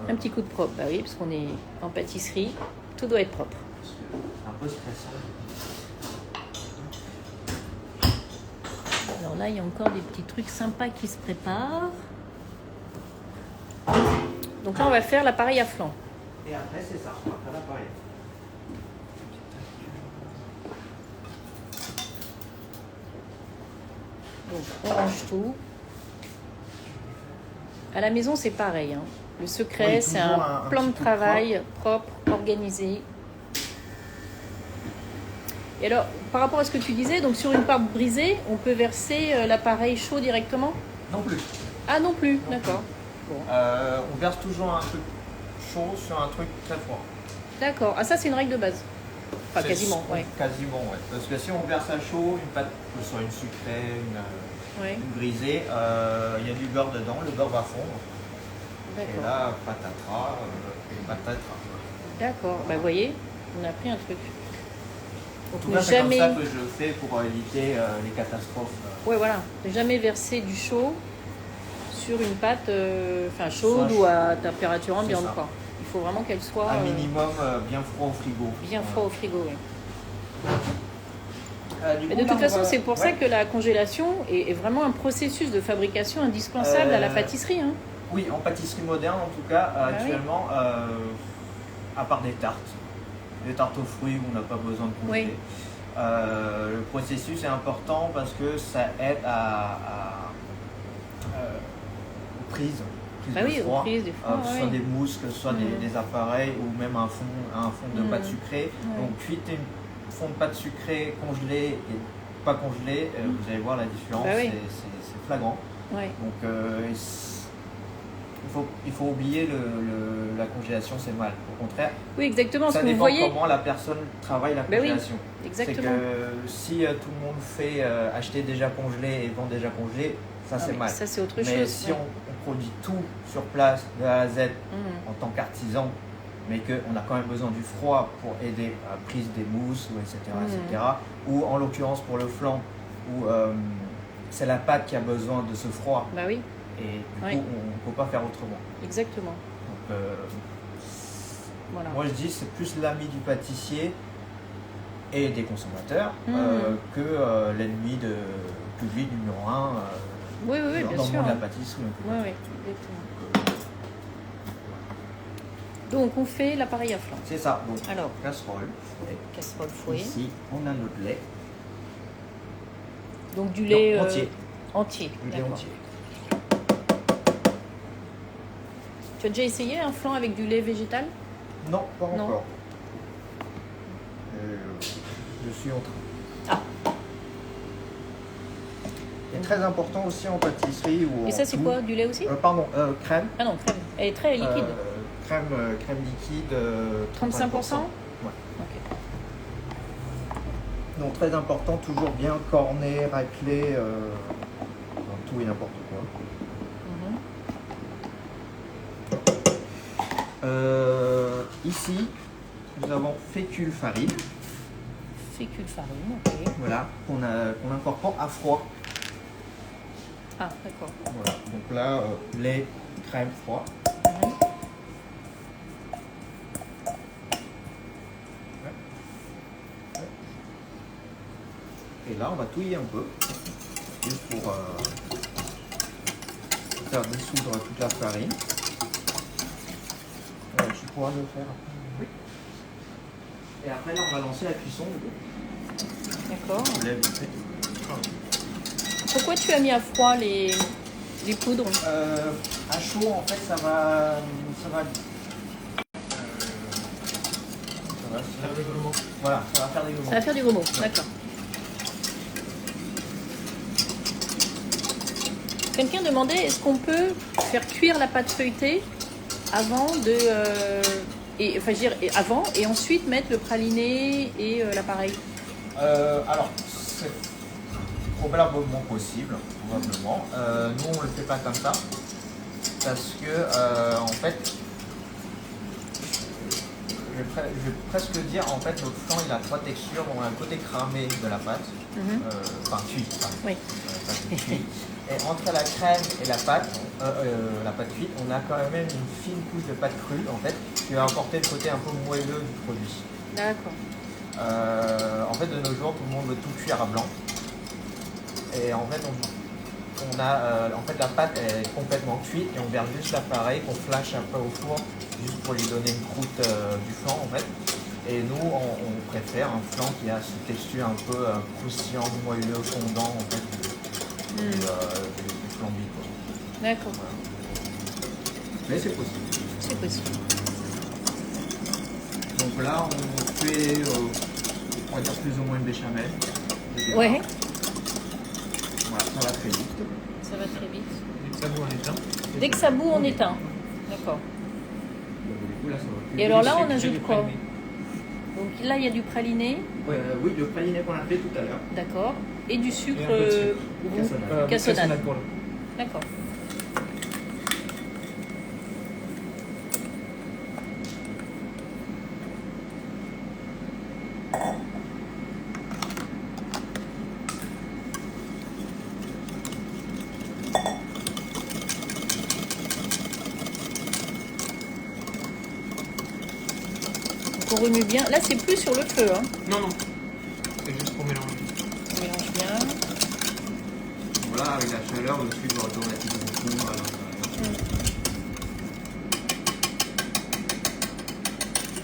Un petit coup de propre, bah oui, parce qu'on est en pâtisserie, tout doit être propre. Parce que c'est un peu stressant. Alors là, il y a encore des petits trucs sympas qui se préparent. Donc là, on va faire l'appareil à flanc. Et après, c'est ça, on va faire l'appareil. Donc, on range tout. À la maison, c'est pareil. Hein. Le secret, Oui, c'est toujours un un plan de petit peu travail propre, organisé. Et alors, par rapport à ce que tu disais, donc sur une pâte brisée, on peut verser l'appareil chaud directement? Non plus. Ah non plus, Non d'accord. Bon. On verse toujours un truc chaud sur un truc très froid. D'accord. Ah ça, c'est une règle de base. Enfin, quasiment, ouais. Quasiment, ouais. Parce que si on verse à chaud, une pâte, que ce soit une sucrée, Ouais. une brisée, il y a du beurre dedans, le beurre va fondre. Et D'accord. là, patatras et patatras. D'accord. Bah, vous voyez, on a appris un truc. En Donc, tout ne cas, c'est jamais... comme ça que je fais pour éviter les catastrophes. Ouais, voilà. Ne jamais verser du chaud sur une pâte chaude Soit ou à température c'est ambiante, ça. quoi. Il faut vraiment qu'elle soit Un minimum bien froid au frigo. bien froid au frigo, oui. Du Mais coup, de là, toute on façon, va- c'est pour ça ouais. que la congélation est vraiment un processus de fabrication indispensable à la pâtisserie. Hein. Oui, en pâtisserie moderne, en tout cas, oui. actuellement, à part des tartes aux fruits où on n'a pas besoin de congeler. Oui. Le processus est important parce que ça aide aux prises Bah de oui, aux froid, prises du froid, que ce ouais. soit des mousses, que ce soit des appareils ou même un fond de pâte sucrée. Ouais. Donc cuite une fond de pâte sucrée congelée et pas congelée, vous allez voir la différence, Bah oui. c'est flagrant. Ouais. Donc il faut oublier la congélation, c'est mal. Au contraire, Oui, exactement. Ce ça que vous dépend voyez. comment la personne travaille la Ben oui, congélation. C'est exactement. que si tout le monde fait acheter déjà congelé et vend déjà congelé, ça Ah, c'est mais mal. ça, c'est autre Mais chose. si ouais. on produit tout sur place de A à Z Mhm. en tant qu'artisan, mais qu'on a quand même besoin du froid pour aider à la prise des mousses, etc., etc. Ou en l'occurrence pour le flan, où c'est la pâte qui a besoin de ce froid. Bah oui, Et du Oui. coup, on ne peut pas faire autrement. exactement. Donc, Voilà. moi, je dis c'est plus l'ami du pâtissier et des consommateurs que l'ennemi de public numéro 1 Oui, bien dans le sûr. monde de la hein. pâtisserie. en tout Oui, cas. oui, exactement. Donc, on fait l'appareil à flan. C'est ça. Donc, Alors, casserole. casserole fouet. Ici, on a notre lait. Donc, du lait Non, entier. entier. Du lait D'accord. entier. Tu as déjà essayé un flan avec du lait végétal? Non, pas Non. encore. Je suis en train. Ah. Et très important aussi en pâtisserie ou Et ça, c'est quoi? Du lait aussi? Crème. Ah non, crème. Elle est très liquide. Crème liquide. 35%? Ouais. Ok. Donc très important, toujours bien corné, raclé, dans tout et n'importe quoi. Ici, nous avons fécule farine, Fécule farine, ok. voilà, qu'on incorpore à froid. Ah, d'accord. Voilà. Donc là, lait, crème, froid. Et là, on va touiller un peu, juste pour faire dissoudre toute la farine. Je pourrais le faire après. Oui. Et après, là, on va lancer la cuisson. D'accord. Je lève vite fait. Pourquoi tu as mis à froid les poudres? À chaud, en fait, ça va faire des grumeaux. Voilà, ça va faire des grumeaux. Ça va faire du grumeau, d'accord. Quelqu'un demandait est-ce qu'on peut faire cuire la pâte feuilletée avant de. Enfin, je veux dire, avant et ensuite mettre le praliné et l'appareil? Alors, c'est probablement possible, probablement. Nous, on le fait pas comme ça, parce que, en fait, je vais presque dire, en fait, notre flan, il a trois textures. On a le côté cramé de la pâte, enfin cuit, pardon. Oui. Pâte cuite. Et entre la crème et la pâte cuite, on a quand même une fine couche de pâte crue, en fait, qui va apporter le côté un peu moelleux du produit. D'accord. En fait, de nos jours, tout le monde veut tout cuire à blanc. Et en fait, on a, en fait, la pâte est complètement cuite et on verse juste l'appareil qu'on flash un peu au four, juste pour lui donner une croûte du flan, en fait. Et nous, on préfère un flan qui a cette texture un peu croustillant, moelleux, fondant, en fait, du flambi, quoi. D'accord. Voilà. Mais c'est possible. C'est possible. Donc là, on fait, on va dire plus ou moins une béchamel. Ouais. Voilà, ça va très vite. Ça va très vite. Dès que ça bout, on éteint. Dès que ça bout, on éteint. D'accord. Donc, du coup, là, ça va plus Et vite. alors là, J'ai on du ajoute quoi? praliné. Donc là, il y a du praliné, Oui, le praliné qu'on a fait tout à l'heure. d'accord, et du sucre, Et un peu de sucre. roux, cassonade. pour le- D'accord. Donc on remue bien. Là, c'est plus sur le feu. Hein. Non, non. C'est juste pour mélanger. On mélange bien. Voilà, avec la chaleur, le sucre va automatiquement fondre à l'intérieur.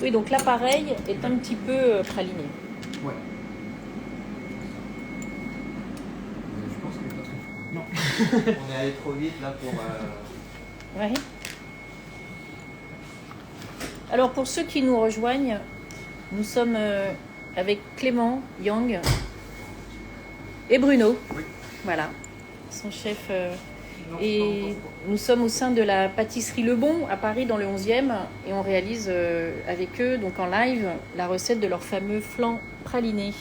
Oui, donc l'appareil est un petit peu praliné. Ouais. Je pense qu'il est pas très fort. Non. On est allé trop vite là pour. Ouais. Alors pour ceux qui nous rejoignent, nous sommes avec Clément Yang et Bruno. Oui. Voilà, son chef. Et nous sommes au sein de la pâtisserie Le Bon à Paris dans le 11e et on réalise avec eux donc en live la recette de leur fameux flan praliné.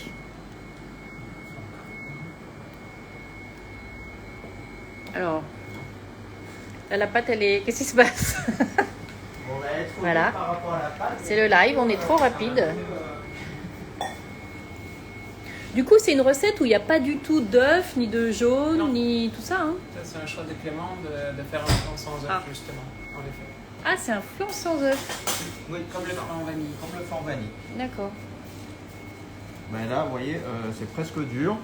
Alors, là, la pâte elle est... Qu'est-ce qui se passe? On va être Voilà. par rapport à la pâte. C'est le live, on est trop rapide. Du coup, c'est une recette où il n'y a pas du tout d'œuf, ni de jaune, Non. ni tout ça. Hein. Ça, c'est un choix de Clément de faire un flan sans œuf, Ah. justement, en effet. Ah, c'est un flan sans œuf. Oui, Comme le flan en vanille. comme le flan vanille. D'accord. Ben là, vous voyez, c'est presque dur.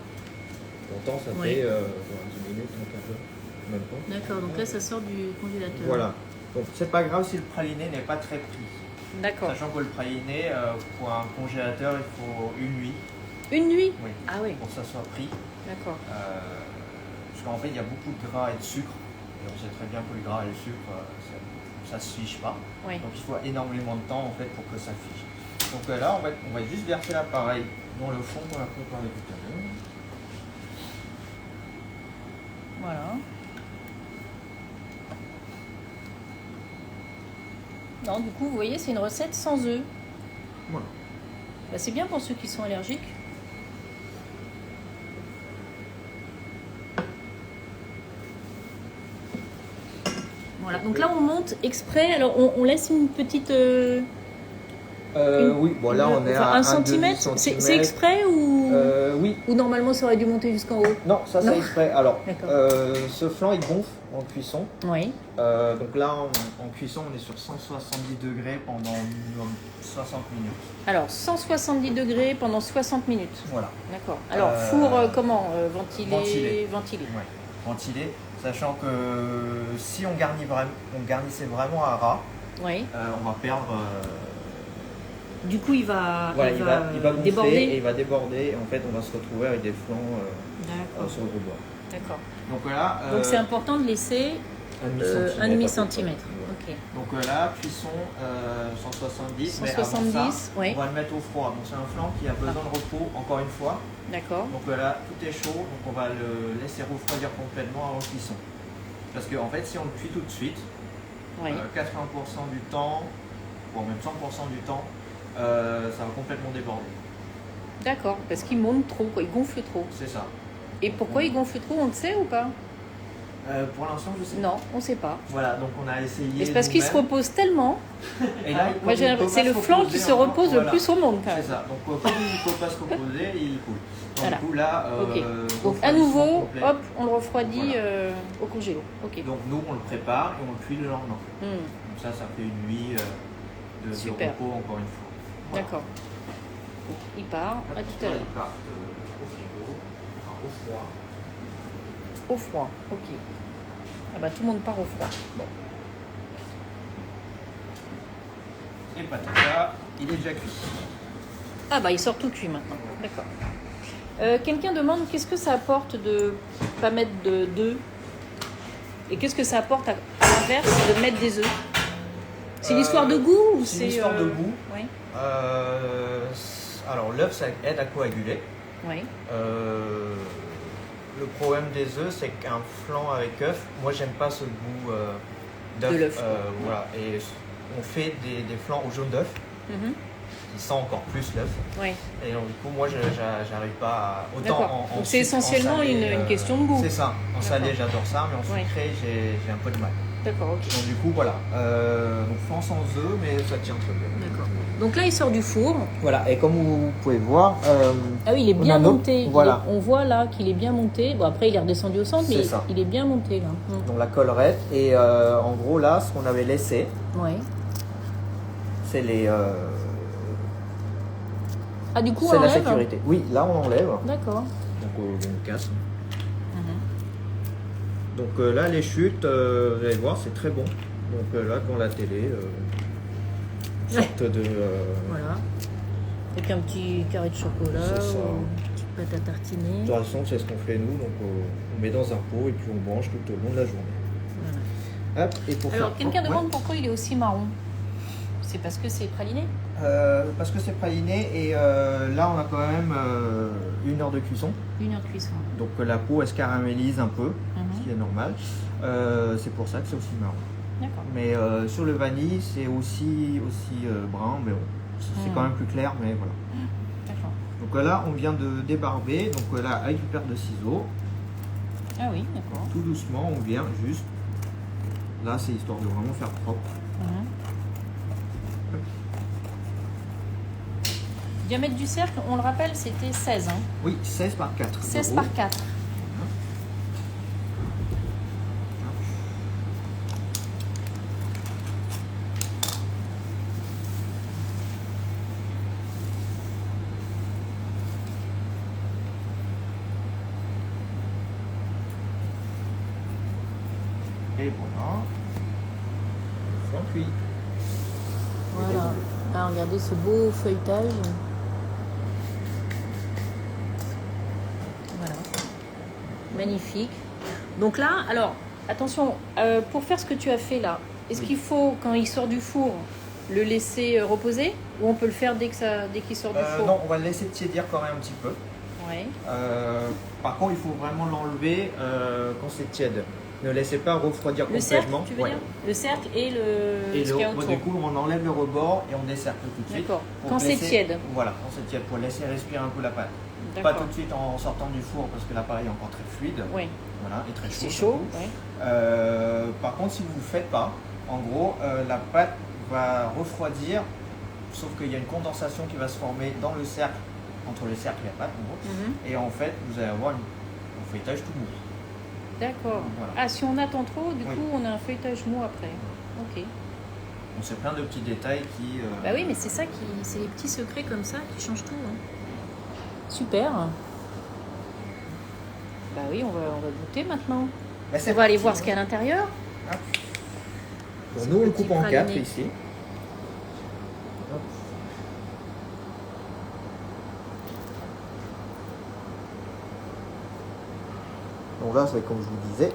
Pourtant, ça Oui. fait 10 minutes, donc un peu. Même pas. D'accord, donc là, ça sort du congélateur. Voilà. Donc, c'est pas grave si le praliné n'est pas très pris. D'accord. Sachant que le praliné, pour un congélateur, il faut une nuit. Une nuit? Oui. Ah oui, Pour que ça soit pris. d'accord. Parce qu'en fait, il y a beaucoup de gras et de sucre. Et on sait très bien que le gras et le sucre, ça ne se fiche pas. Oui. Donc il faut énormément de temps en fait pour que ça fiche. Donc là, on va juste verser l'appareil dans le fond qu'on a préparé tout à l'heure. Voilà. Non, du coup, vous voyez, c'est une recette sans œufs. Voilà. Bah, c'est bien pour ceux qui sont allergiques. Voilà, donc là on monte exprès, alors on laisse une petite... Oui, bon là on est enfin, à 1 centimètre, c'est exprès ou... Oui. Ou normalement ça aurait dû monter jusqu'en haut? Non, ça Non. c'est exprès. Alors, D'accord. ce flan il gonfle en cuisson. Oui, Donc là en cuisson on est sur 170 degrés pendant minimum 60 minutes. alors 170 degrés pendant 60 minutes. Voilà. D'accord. Alors four comment ventilé. Ouais. Ventilé. Sachant que si on garnissait vraiment à ras, Oui. on va perdre. Du coup il va, Voilà, il va gonfler déborder. et il va déborder. Et en fait, on va se retrouver avec des flancs D'accord. sur le rebord. D'accord. Donc là, Donc c'est important de laisser un demi centimètre. Ok. Donc là, cuisson 170. Mais avant 170, ça, oui. on va le mettre au froid. Donc c'est un flanc qui a besoin de repos, encore une fois. D'accord. Donc là, tout est chaud. Donc on va le laisser refroidir complètement avant cuisson. Parce qu'en fait, si on le cuit tout de suite, Oui. 80% du temps, voire même 100% du temps, ça va complètement déborder. D'accord. Parce qu'il monte trop, quoi. Il gonfle trop. C'est ça. Et pourquoi il gonfle trop, on le sait ou pas? Pour l'instant, je sais pas. Non, on ne sait pas. Voilà, donc on a essayé. Et c'est parce qu'il se nous-mêmes. repose tellement. Et là, Moi, j'ai l'impression- c'est le flanc qui se repose le plus au monde quand C'est même. ça. Donc comme il ne peut pas se reposer, il coule. Donc Voilà. du coup là, Ok. Donc à refroidissement nouveau, complet. hop, on le refroidit Voilà. au congélo. Ok. Donc nous, on le prépare et on le cuit le lendemain. Hmm, Donc ça fait une nuit de Super. repos encore une fois. Voilà. D'accord. Il part. À tout à l'heure. Ils partent au frigo, enfin, au froid. Au froid. Ok. Ah bah tout le monde part au froid. Bon. Et patata, il est déjà cuit. Ah bah il sort tout cuit maintenant. D'accord. Quelqu'un demande qu'est-ce que ça apporte de pas mettre d'œufs et qu'est-ce que ça apporte à l'inverse de mettre des œufs. C'est une histoire de goût ou c'est c'est une histoire de goût. Oui. Alors l'œuf, ça aide à coaguler. Oui. Le problème des œufs, c'est qu'un flan avec œuf, moi j'aime pas ce goût d'œuf. De l'œuf. Voilà. Et on fait des flans au jaune d'œuf. Mhm. il sent encore plus l'œuf. Ouais. Et donc du coup, moi, j'arrive pas à... Autant D'accord. en Donc c'est sucre, en essentiellement salé, une question de goût. C'est ça. En salé, D'accord. j'adore ça, mais en Ouais. sucré, j'ai un peu de mal. D'accord, ok. Donc du coup, voilà. Donc flan sans œufs, mais ça tient très bien. D'accord. Donc là, il sort du four. Voilà, et comme vous pouvez voir... Ah oui, il est on bien a notre- monté. voilà. On voit là qu'il est bien monté. Bon, après, il est redescendu au centre, mais C'est ça. il est bien monté là. donc la collerette, et en gros, là, ce qu'on avait laissé, Ouais. c'est les... Ah, du coup, c'est on la enlève. sécurité. Oui, là, on enlève. D'accord. Donc on casse. Mhm. Donc là, les chutes, vous allez voir, c'est très bon. Donc là, devant la télé, une sorte de... Voilà. Avec un petit carré de chocolat, C'est ça. ou une petite pâte à tartiner. De toute façon, c'est ce qu'on fait nous. Donc on met dans un pot et puis on mange tout au long de la journée. Voilà. Hop, et pour Alors, faire- quelqu'un Ouais. demande pourquoi il est aussi marron. C'est parce que c'est praliné? Parce que c'est praliné et là, on a quand même 1 heure de cuisson. 1 heure de cuisson. Donc la peau, elle se caramélise un peu, Mhm. ce qui est normal. C'est pour ça que c'est aussi marron. D'accord. Mais sur le vanille, c'est aussi brun, mais bon, c'est quand même plus clair, mais voilà. D'accord. Donc là, on vient de débarber, donc là, avec une paire de ciseaux, Ah oui, d'accord. tout doucement, on vient juste, là, c'est histoire de vraiment faire propre. Mhm. Diamètre du cercle, on le rappelle, c'était 16. Hein. Oui, 16 par 4. 16 par 4. Et voilà. Flan cuit. Voilà. Ah, regardez ce beau feuilletage. Voilà. Magnifique. Donc là, alors, attention, pour faire ce que tu as fait là, est-ce Oui. qu'il faut, quand il sort du four, le laisser reposer ou on peut le faire dès qu'il sort du four? Non, on va le laisser tiédir quand même un petit peu. Ouais. Par contre, il faut vraiment l'enlever quand c'est tiède. Ne laissez pas refroidir Le cercle, complètement. tu veux dire? Le cercle et Et ce qu'il y a autour. du coup, on enlève le rebord et on dessercle tout de suite. D'accord. pour Quand c'est laisser- tiède. Voilà, quand c'est tiède, pour laisser respirer un peu la pâte. Pas D'accord. tout de suite en sortant du four parce que l'appareil est encore très fluide. Oui. Voilà, et très chaud. C'est chaud. surtout. Ouais. Par contre, si vous ne le faites pas, en gros, la pâte va refroidir, sauf qu'il y a une condensation qui va se former dans le cercle, entre le cercle et la pâte, en gros. Mhm. Et en fait, vous allez avoir un feuilletage tout mou. D'accord. Voilà. Ah, si on attend trop, du Oui. coup, on a un feuilletage mou après. Ok. Donc c'est plein de petits détails qui... Bah oui, mais c'est ça c'est les petits secrets comme ça qui changent tout. Hein. Super. Bah oui, on va goûter maintenant. Bah, c'est On va aller parti, voir ce hein. qu'il y a à l'intérieur. Donc, nous, on le Petit coupe en praliné. 4 ici. Hop. Donc là, c'est comme je vous disais,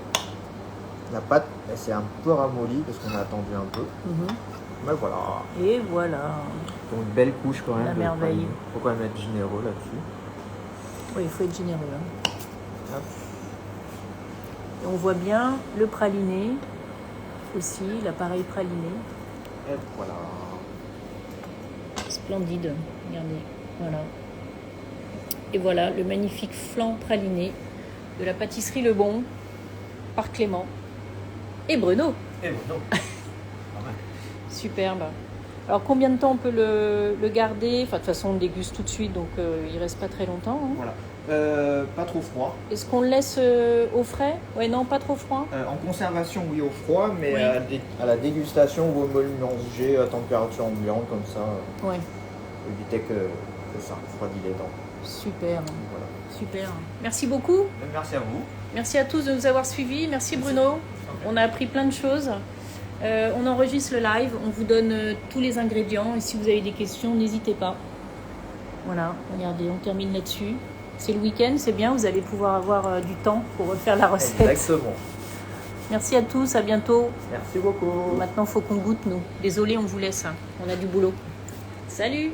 la pâte, elle s'est un peu ramollie parce qu'on a attendu un peu. Mais voilà. Et voilà. Donc une belle couche quand même. La de merveille. praliné. Faut quand même être généreux là-dessus. Oui, il faut être généreux. Hein. Hop. Et on voit bien le praliné aussi, l'appareil praliné. Et voilà. Splendide. Regardez. Voilà. Et voilà le magnifique flan praliné de la pâtisserie Le Bon par Clément et Bruno. Et bon, donc. Pas mal. Superbe. Alors combien de temps on peut le garder? Enfin de toute façon on le déguste tout de suite donc il reste pas très longtemps. Hein. Voilà. Pas trop froid. Est-ce qu'on le laisse au frais? Ouais non pas trop froid. En conservation, oui, au froid, mais Oui. à la dégustation, vous me le mangez à température ambiante, comme ça, Ouais. évitez que ça refroidit les dents. Super. Voilà. Super. Merci beaucoup. Merci à vous. Merci à tous de nous avoir suivis. Merci Bruno. On a appris plein de choses. On enregistre le live. On vous donne tous les ingrédients. Et si vous avez des questions, n'hésitez pas. Voilà. Regardez, on termine là-dessus. C'est le week-end, c'est bien. Vous allez pouvoir avoir du temps pour refaire la recette. Exactement. Merci à tous. À bientôt. Merci beaucoup. Maintenant, il faut qu'on goûte, nous. Désolé, on vous laisse. Hein. On a du boulot. Salut!